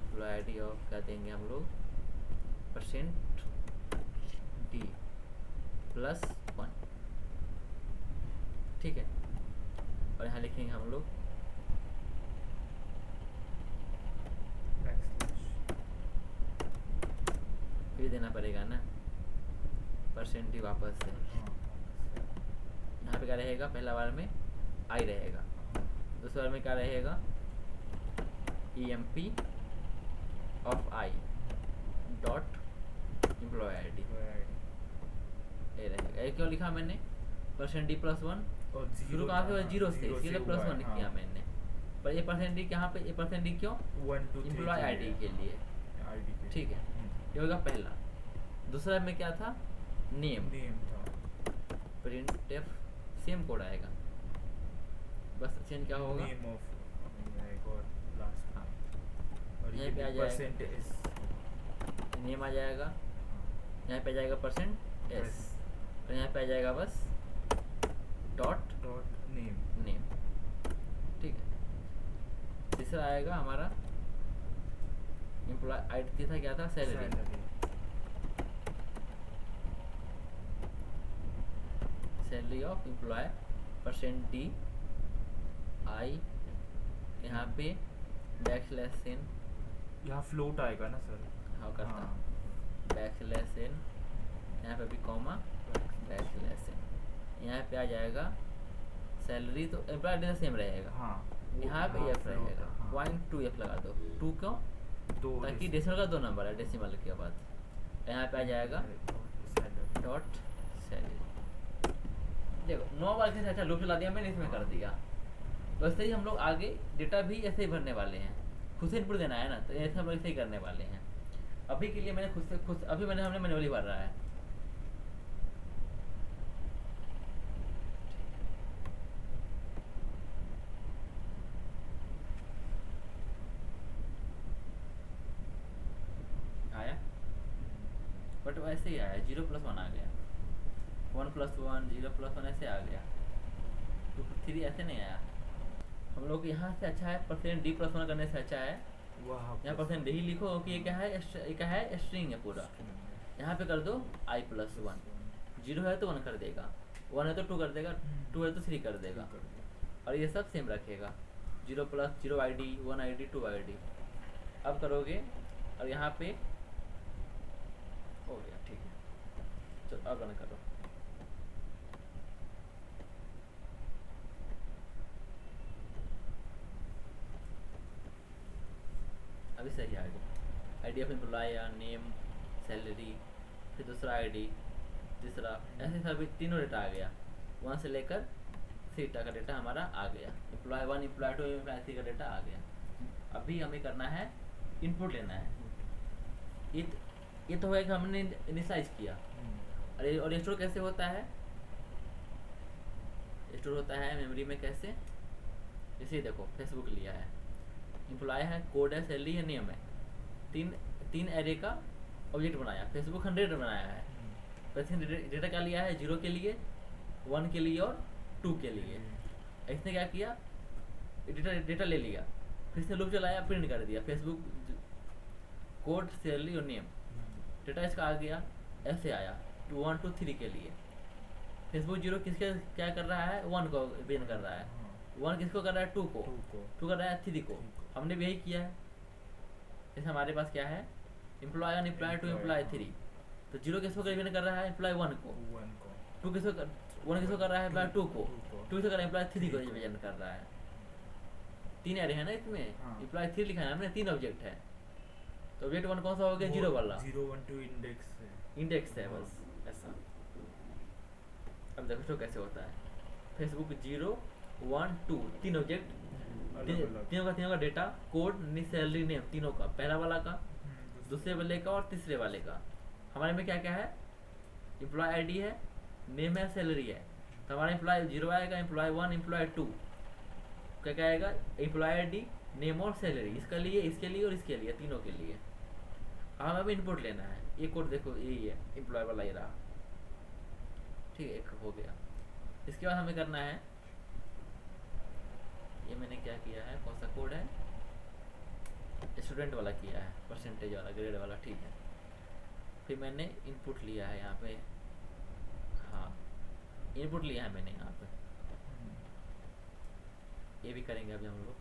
एम्प्लॉय आईडी ऑफ, क्या देंगे हम लोग, %D +1, ठीक है। और यहाँ लिखेंगे हम लोग फिर देना पड़ेगा ना %D वापस से। यहाँ पे क्या रहेगा? पहला बार में आई रहेगा, दूसरे बार में क्या रहेगा? EMP of I dot employee ID, ये रहेगा। ये क्यों लिखा मैंने? %D +1, शुरू कहाँ से? 0 से, इसलिए +1 लिख दिया मैंने। पर ये %D कहाँ पे? ये %D क्यों? एम्प्लॉय आईडी के लिए, ठीक है। ये होगा पहला। दूसरा में क्या था? Name print F, same code आएगा, बस चेंज क्या होगा? यहाँ पे आ जाएगा नेम आ जाएगा, यहाँ पे आ जाएगा %S, और यहाँ पे आ जाएगा बस डॉट नेम, ठीक है। तीसरा आएगा हमारा एम्प्लॉय आईडी था, क्या था? सैलरी ऑफ एम्प्लॉय %D आई, यहाँ पे \n, यहाँ फ्लोट आएगा ना सर? हाँ करता \n, यहाँ पे भी कॉमा \n, यहाँ पे आ जाएगा सैलरी, तो एम्प्लॉय आईडी सेम रहेगा। हाँ यहाँ पे F रहेगा, 0.2F लगा दो, 2 क्यों? ताकि डेसिमल का 2 नंबर है, डेसिमल के बाद यहाँ पे आ जाएगा डॉट सैलरी। देखो 9 बार के अच्छा लूप चला दिया मैंने, इसमें कर दिया। वैसे ही हम लोग आगे डेटा भी ऐसे ही भरने वाले हैं, खुद से इनपुट देना है ना, तो ऐसे हम लोग ऐसे ही करने वाले हैं। अभी के लिए मैंने हमने मैन्युअली भर रहा है। आया, बट वैसे ही आया, 0+1 आ गया, 1+1, 0+1 ऐसे आ गया, 2 3 ऐसे नहीं आया। हम लोग यहाँ से अच्छा है %D +1 करने से अच्छा है यहाँ %D ही लिखो कि ये क्या है स्ट्रिंग है पूरा। यहाँ पे कर दो i+1, 0 है तो 1 कर देगा, 1 है तो 2 कर देगा, 2 है तो 3 कर देगा, और ये सब सेम रखेगा, 0+0 ID, 1 ID, 2 ID। अब करोगे और यहाँ पे हो गया, ठीक है। चलो अब रन करो। अभी सही आ गया, ID of employee, name, salary, फिर दूसरा आईडी, तीसरा, ऐसे सभी तीनों डेटा आ गया। 1 से लेकर 3 तक का डेटा हमारा आ गया, एम्प्लॉय 1, एम्प्लॉय 2, एम्प्लॉय 3 का डेटा आ गया। अभी हमें करना है इनपुट लेना है। ये तो है कि हमने इनिशियलाइज किया। और स्टोर कैसे होता है? स्टोर होता है मेमोरी में कैसे? जैसे देखो फेसबुक लिया है, एम्प्लॉय है, कोड है, सैलरी है, नेम है, तीन एरे का ऑब्जेक्ट बनाया, फेसबुक 100 बनाया है। वैसे डेटा क्या लिया है? 0 के लिए, 1 के लिए और 2 के लिए। इसने क्या किया? डेटा ले लिया, फिर से लूप चलाया, प्रिंट कर दिया फेसबुक कोड, सैलरी और नेम। डेटा इसका आ गया, ऐसे आया 1 2 3 के लिए। फेसबुक 0 किसके क्या कर रहा है? 1 को प्रिंट कर रहा है, 1 किसको कर रहा है? 2 को, 2 कर रहा है 3 को। हमने भी यही किया है। जैसे हमारे पास क्या है? Employee 1, employee 2, employee 3। तो जीरो किसको रिप्रेजेंट कर रहा है, एम्प्लॉय वन को। वन को। टू किसको वन किसको कर रहा है, एम्प्लॉय टू को। को। टू किसको कर रहा है, एम्प्लॉय थ्री को थ्री को। रिप्रेजेंट कर रहा है। तीन एरे है ना इसमें, हाँ। एम्प्लॉय थ्री लिखा है हमने, तीन ऑब्जेक्ट है। तो ऑब्जेक्ट वन कौन सा हो गया, जीरो वाला, 0 1 2 इंडेक्स है। इंडेक्स है बस ऐसा। अब देखो तो कैसे होता है, फेसबुक 0 1 2 तीन ऑब्जेक्ट, अलग-अलग। तीनों का डेटा, कोड, सैलरी, नेम, तीनों का, पहला वाला का, दूसरे वाले का और तीसरे वाले का। हमारे में क्या क्या है, एम्प्लॉय आईडी है, नेम है, सैलरी है। तो हमारा एम्प्लॉय 0 आएगा, एम्प्लॉय 1, एम्प्लॉय 2 क्या क्या आएगा, एम्प्लॉय आईडी, नेम और सैलरी, इसके लिए, इसके लिए और इसके लिए, तीनों के लिए। हमें अब इनपुट लेना है। ये कोड देखो यही है, एम्प्लॉय वाला ये रहा, ठीक है, एक हो गया। इसके बाद हमें करना है, ये मैंने क्या किया है, कौन सा कोड है, स्टूडेंट वाला किया है, परसेंटेज वाला, ग्रेड वाला, ठीक है। फिर मैंने इनपुट लिया है यहाँ पे, हाँ इनपुट लिया है मैंने यहाँ पे, ये भी करेंगे अभी हम लोग।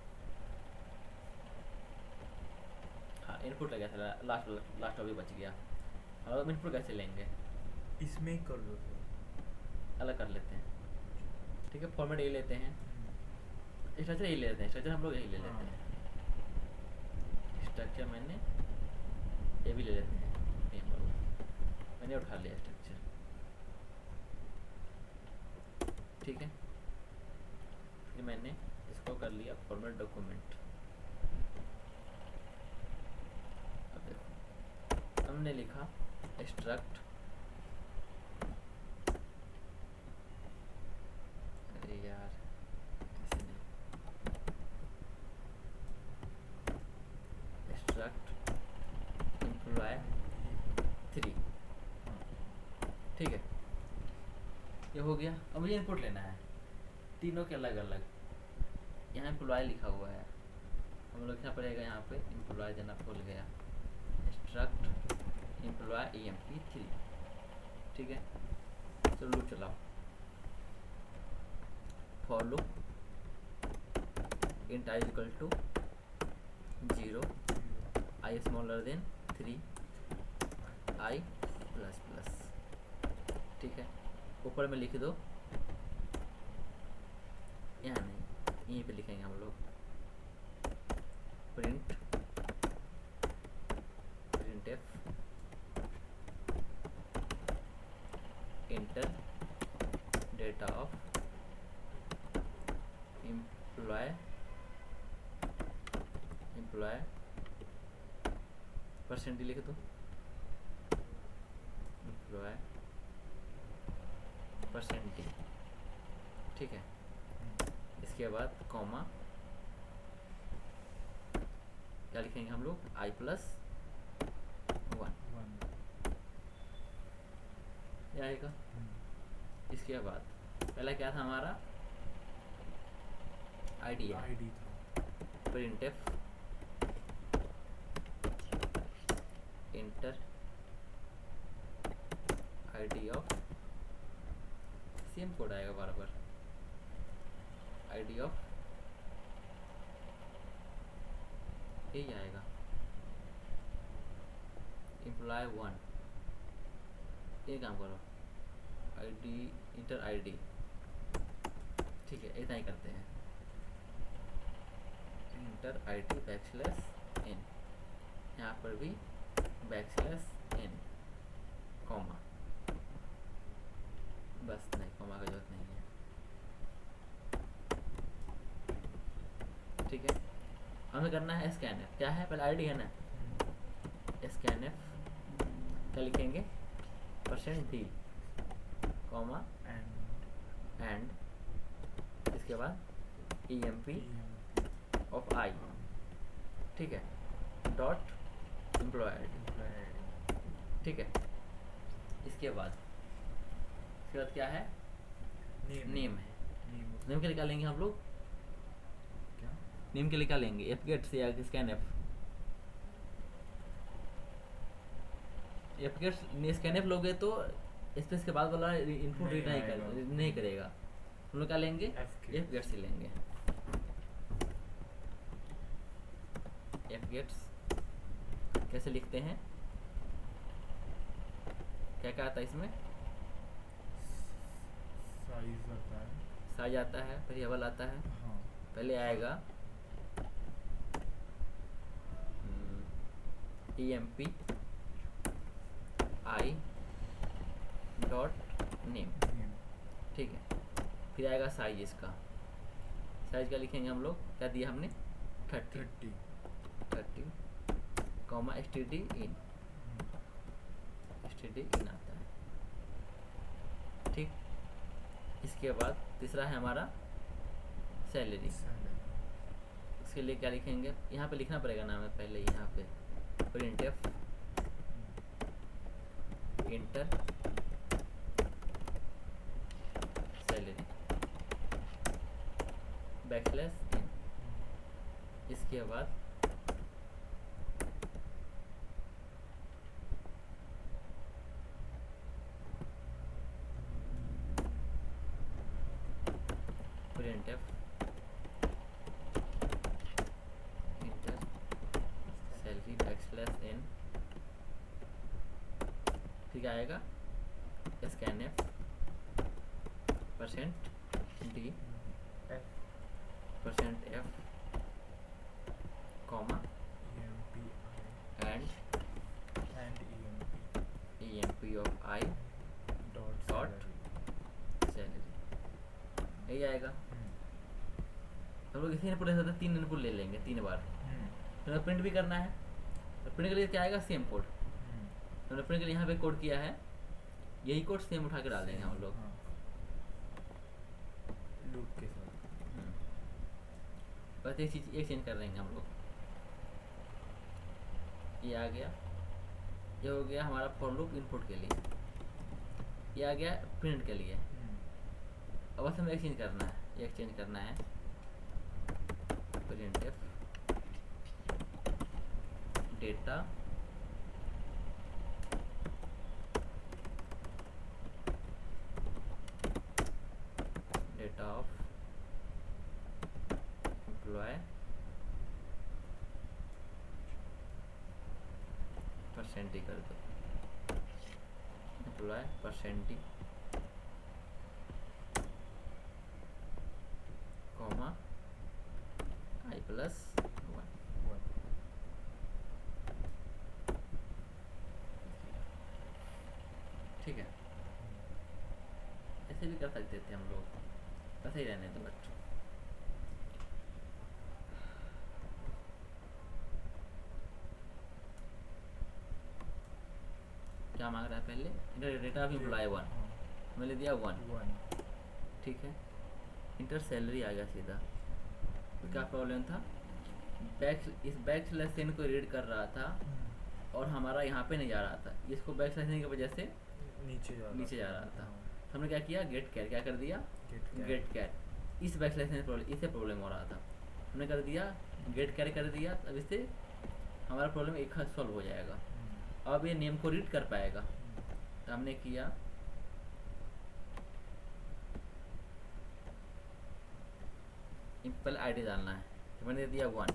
हाँ इनपुट लगा था, लास्ट अभी बच गया। हम लोग इनपुट कैसे लेंगे, इसमें ही कर लो सर। अलग कर लेते हैं, ठीक है। फॉर्मेट ये लेते हैं, स्ट्रक्चर यही ले लेते हैं, स्ट्रक्चर हम लोग यही ले लेते हैं। स्ट्रक्चर मैंने ये भी ले लेते हैं, नेम वाला मैंने उठा लिया स्ट्रक्चर, ठीक है। फिर मैंने इसको कर लिया फॉर्मेट डॉक्यूमेंट। अब देखो हमने लिखा स्ट्रक्ट, अरे यार ऐसे नहीं, स्ट्रक्ट एम्प्लॉय 3, ठीक है, ये हो गया। अब मुझे इनपुट लेना है, तीनों के अलग अलग। यहाँ एम्प्लॉय लिखा हुआ है, हम लोग लिखना पड़ेगा यहाँ पे एम्प्लॉय, देना भूल गया, स्ट्रक्ट एम्प्लॉय EMP3, ठीक है। चलो लूप चलाओ, for loop int i equal to 0 i smaller than 3 i plus plus, ठीक है। ऊपर में लिख दो, यहाँ नहीं यहीं पे लिखेंगे हम लोग, print printf enter data of employee percent लिख दो, एम्प्लॉय परसेंट, ठीक है। इसके बाद कॉमा, क्या लिखेंगे हम लोग, i प्लस 1 ये आएगा। इसके बाद पहला क्या था हमारा, आईडी है, आईडी था। Printf inter ID of, same code आएगा बराबर, आईडी ऑफ यही आएगा, एम्प्लॉय 1, ये काम करो, आईडी इंटर आईडी, ठीक है, इतना ही करते हैं, इंटर आईडी बैकस्लैश n, यहाँ पर भी बैकस्लैश n, कॉमा, बस नहीं कॉमा का जरूरत नहीं है, ठीक है। हमें करना है स्कैनफ, क्या है, पहले आईडी है ना, स्कैनफ क्या लिखेंगे, %d कॉमा एंड इसके बाद EMP ऑफ i, ठीक है, डॉट एम्प्लॉय आईडी, ठीक है। इसके बाद क्या है, नेम है, नेम के लिए क्या लेंगे हम लोग, क्या नेम के लिए क्या लेंगे, एफगेट से या स्कैनफ, एफगेट स्कैनफ लोगे तो स्पेस के बाद वाला इनपुट रीड नहीं करेगा, हम लोग क्या लेंगे, एफगेट से लेंगे, एफगेट्स कैसे लिखते हैं, क्या क्या आता है इसमें? साइज आता है। साइज आता है, वेरिएबल आता है। हाँ। पहले आएगा emp i dot name, name. ठीक है। फिर आएगा साइज इसका, साइज का लिखेंगे हम लोग, क्या दिया हमने 30 कॉमा std in आता है, ठीक। इसके बाद तीसरा है हमारा सैलरी। इसके लिए क्या लिखेंगे, यहाँ पे लिखना पड़ेगा नाम है पहले, यहाँ पे printf इंटर सैलरी बैकस्लैश इन। इसके बाद printf इंटर सैलरी बैकस्लैश इन। फिर क्या आएगा scanf %d %f comma and emp of i dot salary, यही आएगा। हम लोग इसी इनपुट ऐसा 3 इनपुट ले लेंगे 3 बार। तो प्रिंट भी करना है, तो प्रिंट के लिए क्या आएगा सेम कोड। हमने प्रिंट के लिए यहाँ पे कोड किया है, यही कोड सेम उठा के डाल देंगे हम लोग। लूप के साथ। बस एक चीज एक चेंज कर देंगे हम लोग, ये आ गया, ये हो गया हमारा फॉर लूप इनपुट के लिए, ये आ गया प्रिंट के लिए। अब बस हमें एक चेंज करना है, एक चेंज करना है printf data data of employee % कर दो, एम्प्लॉय % कॉमा i प्लस 1। ठीक है, ऐसे भी कर सकते थे हम लोग, ऐसे ही रहने दो। बट क्या मांग रहा है पहले, डेटा ऑफ एम्प्लॉय 1, मैंने दिया 1, ठीक है। इंटर सैलरी आ गया सीधा। तो क्या प्रॉब्लम था, इस बैक स्लैश n को रीड कर रहा था और हमारा यहाँ पे नहीं जा रहा था, इसको बैक स्लैश n की वजह से नीचे जा रहा था। तो हमने क्या किया, गेट कैर, क्या कर दिया गेट कैर। इस बैक स्लैश n प्रॉब्लम, इससे प्रॉब्लम हो रहा था, हमने कर दिया गेट कैर कर दिया। अब इससे हमारा प्रॉब्लम एक हाथ सॉल्व हो जाएगा। अब ये नेम को रीड कर पाएगा, तो हमने किया पहले आईडी डालना है, तो मैंने दे दिया 1,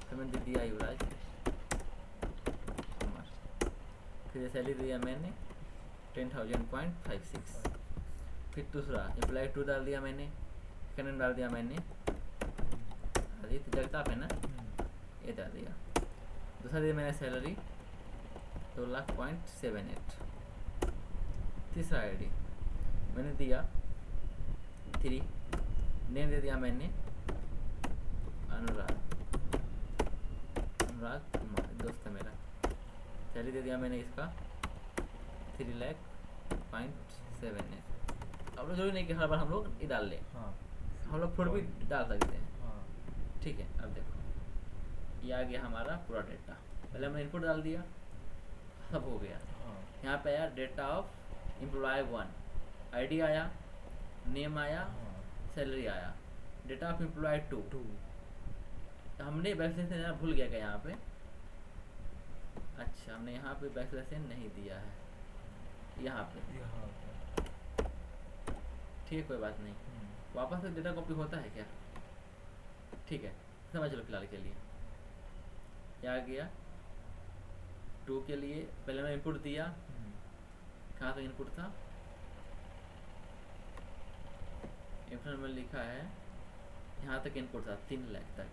फिर मैंने दे दिया युवराज कुमार, फिर सैलरी दिया मैंने 10,000.56। फिर दूसरा एम्प्लॉय 2 डाल दिया मैंने, कैनन डाल दिया मैंने, आदित्य जगताप है ना, ये डाल दिया। दूसरा दिया मैंने सैलरी 2,00,000.78। तीसरा आईडी मैंने दिया 3, नेम दे दिया मैंने अनुराग कुमार, दोस्त है मेरा। सैलरी दे दिया मैंने इसका 3,00,000.78। अब लोग जरूरी नहीं कि हर बार हम लोग ये डाल लें, हम लोग फ्रूट भी डाल सकते हैं। ठीक है, अब देखो ये आ गया हमारा पूरा डेटा। पहले हमने इनपुट डाल दिया, सब हो गया। यहाँ पे आया डेटा ऑफ एम्प्लॉय 1, आईडी आया, नेम आया, सैलरी आया। डेटा ऑफ एम्प्लॉय 2, हमने बैकस्लैश देना भूल गया क्या यहाँ पे? अच्छा, हमने यहाँ पे बैकस्लैश नहीं दिया है, यहाँ पे। ठीक है, कोई बात नहीं, वापस से डेटा कॉपी होता है क्या? ठीक है, समझ लो फिलहाल के लिए। क्या आ गया 2 के लिए, पहले मैं इनपुट दिया, कहाँ तक इनपुट था, इन्फॉर्मेशन में लिखा है यहाँ तक इनपुट था 3 लाख तक।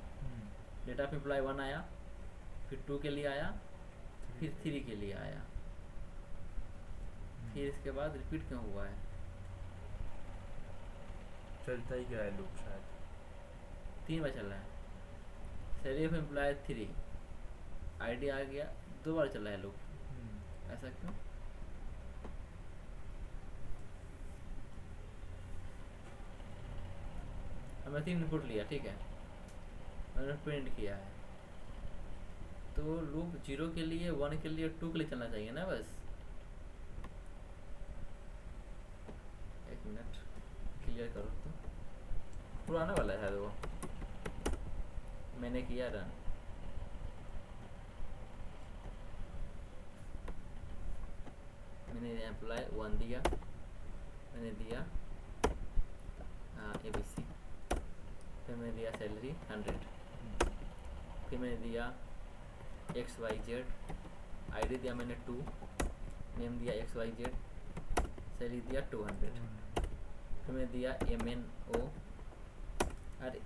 डेटा ऑफ एम्प्लॉय 1 आया, फिर 2 के लिए आया, फिर 3 के लिए आया, फिर इसके बाद रिपीट क्यों हुआ है? चलता ही गया है लूप शायद। 3 बार चल रहा है। सैलरी ऑफ एम्प्लॉय 3 आईडी आ गया, 2 बार चल रहा है लूप, ऐसा क्यों? हमने 3 इनपुट लिया, ठीक है, मैंने प्रिंट किया है, तो लूप 0 के लिए, 1 के लिए, 2 के लिए चलना चाहिए ना बस। एक मिनट क्लियर करो तो, पुराना वाला है वो, मैंने किया रन। मैंने एम्प्लॉय 1 दिया, मैंने दिया ABC, फिर मैंने दिया सैलरी 100, फिर मैंने दिया XYZ, आईडी दिया मैंने 2, नेम दिया XYZ, सैलरी दिया 200, फिर मैंने दिया MNO, अरे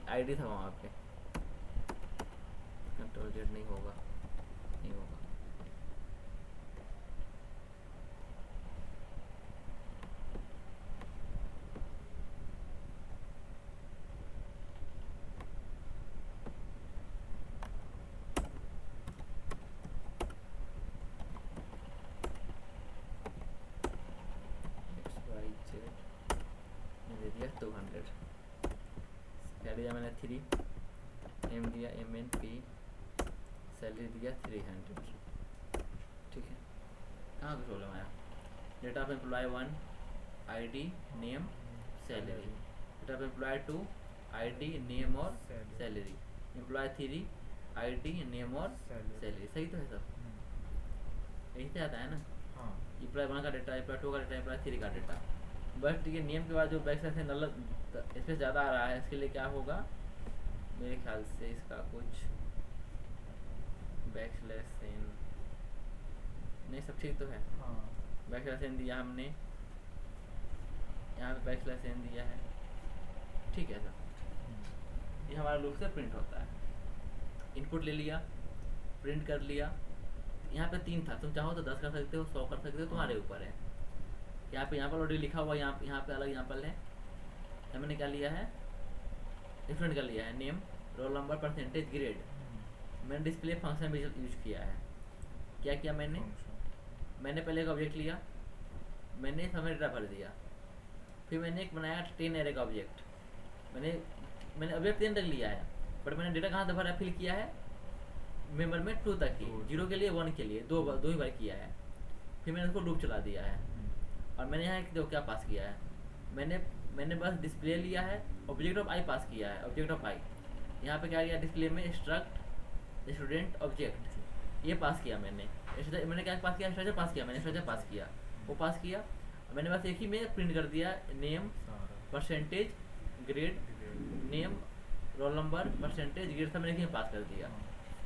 आईडी था वहाँ पे, कंट्रोल Z नहीं होगा, नहीं होगा। मैंने दिया 200, क्या दिया मैंने 3, एम दिया MNP, सैलरी दिया 300, ठीक है। कहाँ पे प्रॉब्लम आया? Data of employee 1 ID name salary, data of employee 2 ID name और सैलरी, एम्प्लॉय 3 आईडी नेम और सैलरी, सही तो है सब, यही से आता है ना। हाँ एम्प्लॉय 1 का डेटा, एम्प्लॉय 2 का डेटा, एम्प्लॉय 3 का डेटा, बट ये नेम के बाद जो बैक स्लैश नल स्पेस ज़्यादा आ रहा है, इसके लिए क्या होगा मेरे ख्याल से, इसका कुछ बैक स्लैश एन, नहीं सब ठीक तो है, हाँ बैक स्लैश एन दिया हमने, यहाँ पे बैक स्लैश एन दिया है, ठीक है सर। ये हमारा लूप से प्रिंट होता है, इनपुट ले लिया, प्रिंट कर लिया, यहाँ पे 3 था, तुम चाहो तो 10 कर सकते हो, 100 कर सकते हो, तुम्हारे ऊपर है। यहाँ पे ऑलरेडी लिखा हुआ, यहाँ पे अलग यहाँ पर है, मैंने क्या लिया है, डिफरेंट कर लिया है, name, roll number, percentage, grade. मैंने डिस्प्ले फंक्शन भी यूज किया है। क्या किया मैंने पहले एक ऑब्जेक्ट लिया, मैंने समय डेटा भर दिया, फिर मैंने एक बनाया 10 एरे का ऑब्जेक्ट, मैंने ऑब्जेक्ट 10 तक लिया है, बट मैंने डेटा कहाँ तक भरा, फिल किया है मेंबर में 2 तक ही, 0 के लिए 1 के लिए, दो ही बार किया है, फिर मैंने उसको लूप चला दिया है। और मैंने यहाँ देखो क्या पास किया है, मैंने बस डिस्प्ले लिया है, ऑब्जेक्ट ऑफ आई पास किया है, ऑब्जेक्ट ऑफ आई, यहाँ पे क्या किया डिस्प्ले में स्ट्रक्ट स्टूडेंट ऑब्जेक्ट, ये पास किया मैंने क्या पास किया, स्ट्रक्चर पास किया, मैंने स्ट्रक्चर पास किया, वो पास किया, मैंने बस एक ही में प्रिंट कर दिया, name, percentage, grade, name, roll number, percentage, grade सब मैंने पास कर दिया।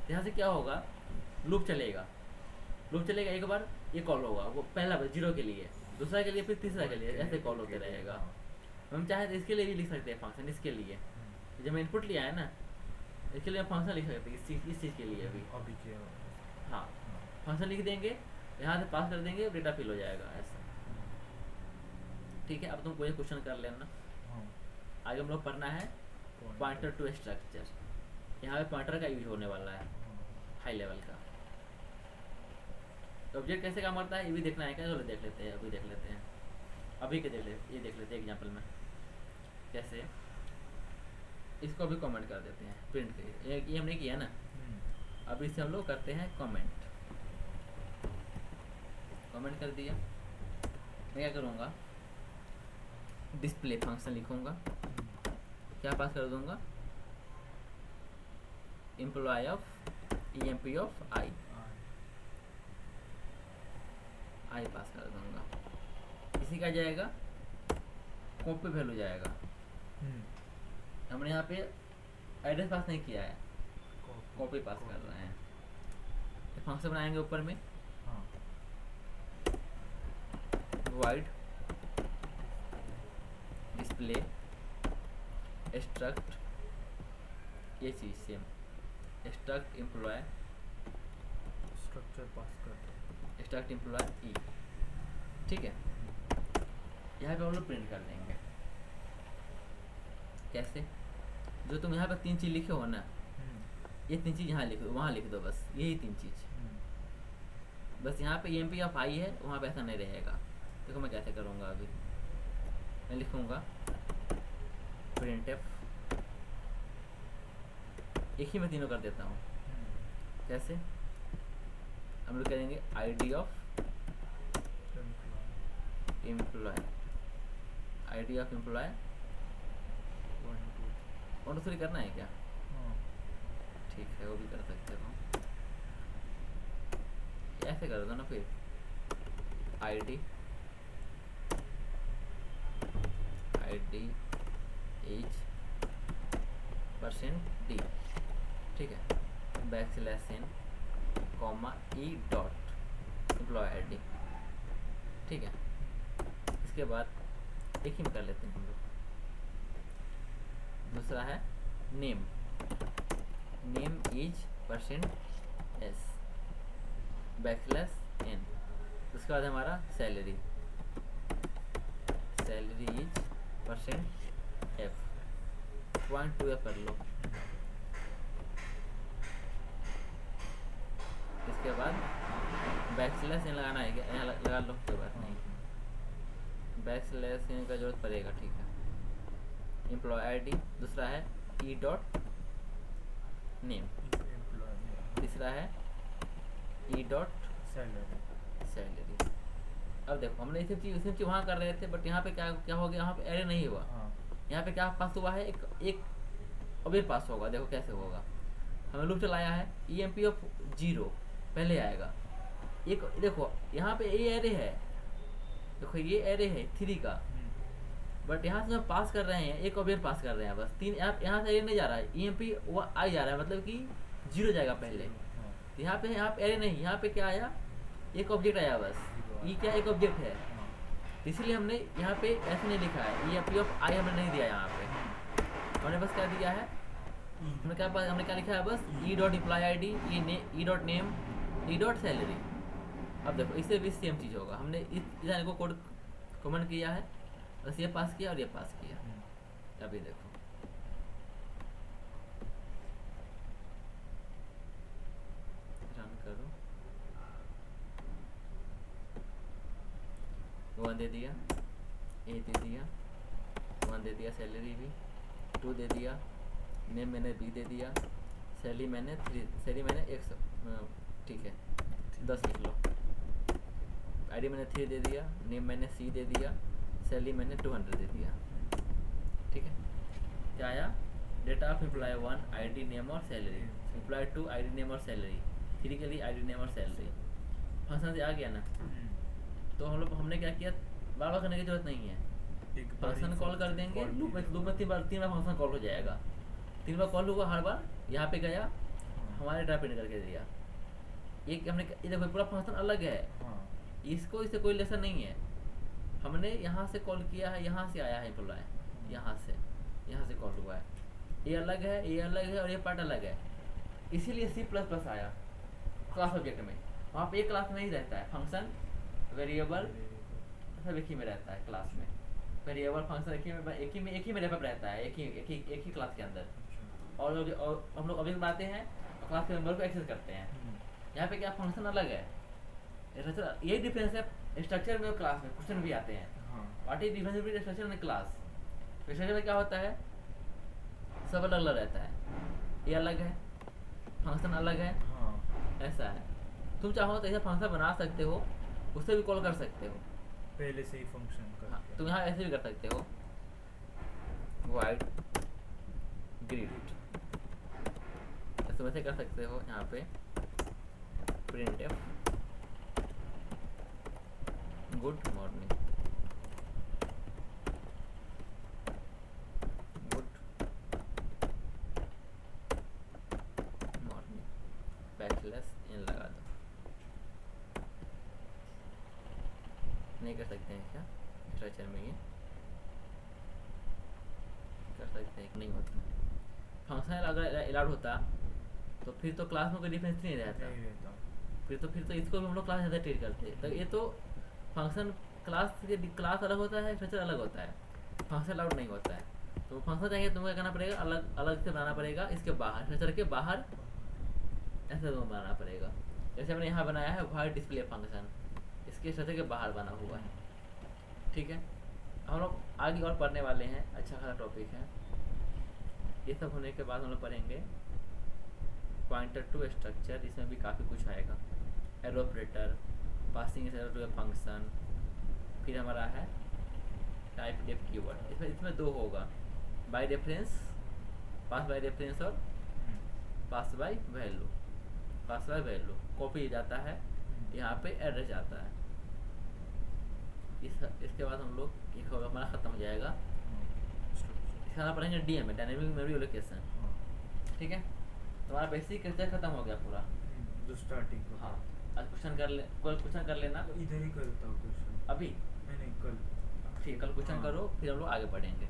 यहाँ से क्या होगा, लूप चलेगा एक बार, ये कॉल होगा, वो पहला 0 के लिए, दूसरा के लिए, फिर तीसरा के लिए, ऐसे कॉल होते रहेगा। हम चाहे तो इसके लिए भी लिख सकते हैं फंक्शन, इसके लिए जब मैं इनपुट लिया है ना, इसके लिए फंक्शन लिख सकते हैं, इस चीज़ के लिए अभी के हाँ फंक्शन लिख देंगे, यहाँ से पास कर देंगे, डेटा फिल हो जाएगा ऐसा, ठीक है। अब तुम कोई क्वेश्चन कर लेना। आगे हम लोग पढ़ना है पॉइंटर टू स्ट्रक्चर, यहाँ पे पॉइंटर का यूज होने वाला है हाई लेवल का। तो ऑब्जेक्ट कैसे काम करता है ये भी देखना है क्या, चलो देख लेते हैं, अभी देख लेते हैं, अभी के ये देख लेते हैं एग्जाम्पल में कैसे, इसको अभी कमेंट कर देते हैं, प्रिंट के ये हमने किया ना, अभी इसे हम लोग करते हैं कमेंट कर दिया। मैं क्या करूँगा, डिस्प्ले फंक्शन लिखूँगा, क्या पास कर दूँगा, एम्प्लॉय ऑफ EMP ऑफ आई पास कर दूँगा, इसी का जाएगा कॉपी वैल्यू जाएगा। हमने यहाँ पे एड्रेस पास नहीं किया है, कॉपी पास कर रहे हैं, फंक्शन बनाएंगे ऊपर में हाँ void डिस्प्ले स्ट्रक्ट, ये चीज़ सेम स्ट्रक्ट एम्प्लॉय, स्ट्रक्चर पास कर स्ट्रक्ट एम्प्लॉय ई, ठीक है। यहाँ पे हम लोग प्रिंट कर देंगे। कैसे? जो तुम यहाँ पे 3 चीज़ लिखे हो ना, ये 3 चीज़ यहाँ लिख दो, वहाँ लिख दो, बस यही 3 चीज़। बस यहाँ पे EMP ऑफ आई है, वहाँ पे ऐसा नहीं रहेगा। देखो मैं कैसे करूँगा अभी, मैं लिखूँगा printf, एक ही मैं तीनों कर देता हूँ। कैसे? हम लोग करेंगे ID of employee, ID of employee 1 2 3 करना है क्या? ठीक है, वो भी कर सकते हो। ऐसे कर दो ना फिर ID एज %d, ठीक है, \n comma e dot employee ID, ठीक है। इसके बाद एक ही में कर लेते हैं हम लोग। दूसरा है नेम इज %s \n, उसके बाद हमारा सैलरी इज %f 0.2f कर लो। इसके बाद \n लगाना है क्या? यहाँ लगा लो, कोई बात नहीं, \n का जरूरत पड़ेगा, ठीक है। एम्प्लॉय ID, दूसरा है e डॉट नेम, तीसरा है e डॉट सैलरी। अब देखो हमने इसे चीज़ वहाँ कर रहे थे, बट यहाँ पे क्या हो गया, यहाँ पे एरे नहीं हुआ। यहाँ पे क्या पास हुआ है, एक ऑब्जेक्ट पास होगा। देखो कैसे होगा, हमें लूप चलाया है, EMP ऑफ 0 पहले आएगा। एक देखो यहाँ पे ये एरे है, देखो ये एरे है 3 का, बट यहाँ से हम पास कर रहे हैं, एक ऑब्जेक्ट पास कर रहे हैं बस 3। यहाँ से एरे नहीं जा रहा है, EMP वो आ जा रहा है, मतलब कि 0 जाएगा पहले। यहाँ पे एरे नहीं, यहाँ पे क्या आया, एक ऑब्जेक्ट आया बस। ये क्या एक ऑब्जेक्ट है, इसीलिए हमने यहाँ पे ऐसे नहीं लिखा है, EMP ऑफ आई हमने नहीं दिया यहाँ पे। हमने बस क्या दिया है, हमने क्या लिखा है बस e dot employee ID, e dot name, e dot salary. अब देखो इससे भी सेम चीज़ होगा, हमने इस डिज़ाइन को कोड कमेंट किया है, बस ये पास किया और ये पास किया। अभी देखो रन करो, 1 दे दिया, ए दे दिया, 1 दे दिया, सैलरी भी 2 दे दिया, नेम मैंने B दे दिया, सैलरी मैंने 100, ठीक है 10 लिख लो। ID मैंने 3 दे दिया, नेम मैंने C दे दिया, सैलरी मैंने 200 दे दिया, ठीक है। क्या आया, data of employee 1 ID name और सैलरी, एम्प्लॉय 2 ID नेम और सैलरी, 3 के लिए ID नेम और सैलरी। फंक्शन से आ गया ना, तो हमने क्या किया, बार बार करने की जरूरत नहीं है, फंक्शन कॉल कर देंगे, लूप में 3 बार फंक्शन कॉल हो जाएगा। 3 बार कॉल हुआ, हर बार यहाँ पे गया, हमारे डाटा प्रिंट करके दिया। एक हमने ये देखो पूरा फंक्शन अलग है, इसको इससे कोई लेसन नहीं है। हमने यहाँ से कॉल किया है, यहाँ से आया है एम्प्लॉय, यहाँ से कॉल हुआ है, ये अलग है, ये अलग है, और ये पार्ट अलग है। इसीलिए C++ आया क्लास ऑब्जेक्ट में। वहाँ पे एक क्लास नहीं रहता है, फंक्शन वेरिएबल सब एक ही में रहता है क्लास में। वेरिएबल फंक्शन एक ही में रेप रहता है, एक ही क्लास के अंदर। और हम लोग ऑब्जेक्ट बनाते हैं, क्लास के मेंबर को एक्सेस करते हैं। यहाँ पे क्या फंक्शन अलग है, यही डिफरेंस है स्ट्रक्चर में और क्लास में। क्वेश्चन भी आते हैं, what is difference between structure and class. Structure में क्या होता है, सब अलग अलग रहता है, ये अलग है, फंक्शन अलग है, ऐसा है। तुम चाहो तो ऐसा फंक्शन बना सकते हो, उससे भी कॉल कर सकते हो पहले से ही फंक्शन कर। हाँ, तुम यहाँ ऐसे भी कर सकते हो, वाइड ग्रिड ऐसे वैसे कर सकते हो। यहाँ पे printf गुड मॉर्निंग, \n लगा दो। नहीं कर सकते हैं क्या स्ट्रक्चर में? ये कर सकते हैं, नहीं होता। फंक्शनल अगर अलाउड होता तो फिर तो क्लास में कोई डिफरेंस नहीं रहता। नहीं रहता। फिर तो इसको भी हम लोग क्लास ज़्यादा ट्रीट करते। तो ये तो फंक्शन क्लास अलग होता है, स्ट्रक्चर अलग होता है, फंक्शन अलाउड नहीं होता है। तो फंक्शन चाहिए तुम्हें क्या करना पड़ेगा, अलग अलग से बनाना पड़ेगा, इसके बाहर स्ट्रक्चर के बाहर ऐसे तुम्हें बनाना पड़ेगा। जैसे हमने यहाँ बनाया है वाइड डिस्प्ले फंक्शन, इसके स्ट्रक्चर के बाहर बना हुआ है, ठीक है। हम लोग आगे और पढ़ने वाले हैं, अच्छा खासा टॉपिक है। ये सब होने के बाद हम लोग पढ़ेंगे पॉइंटर टू स्ट्रक्चर, इसमें भी काफ़ी कुछ आएगा। Arrow operator, passing to a function, फिर हमारा है टाइप डेफ कीवर्ड। इसमें दो होगा, by reference, pass by reference और pass by value. Pass by value copy जाता है, यहाँ पे एड्रेस जाता है। इसके बाद हम लोग एक होगा हमारा ख़त्म हो जाएगा। इसके बाद पढ़ेंगे डीएमए, डायनेमिक मेमोरी एलोकेशन, ठीक है। तुम्हारा बेसिक स्ट्रक्चर खत्म हो गया पूरा। जो स्टार्टिंग का। हाँ, आज क्वेश्चन कर ले, कोई क्वेश्चन कर लेना इधर ही करता हूँ क्वेश्चन। अभी। नहीं कल। ठीक है, कल क्वेश्चन हाँ। करो, फिर हम लोग आगे बढ़ेंगे।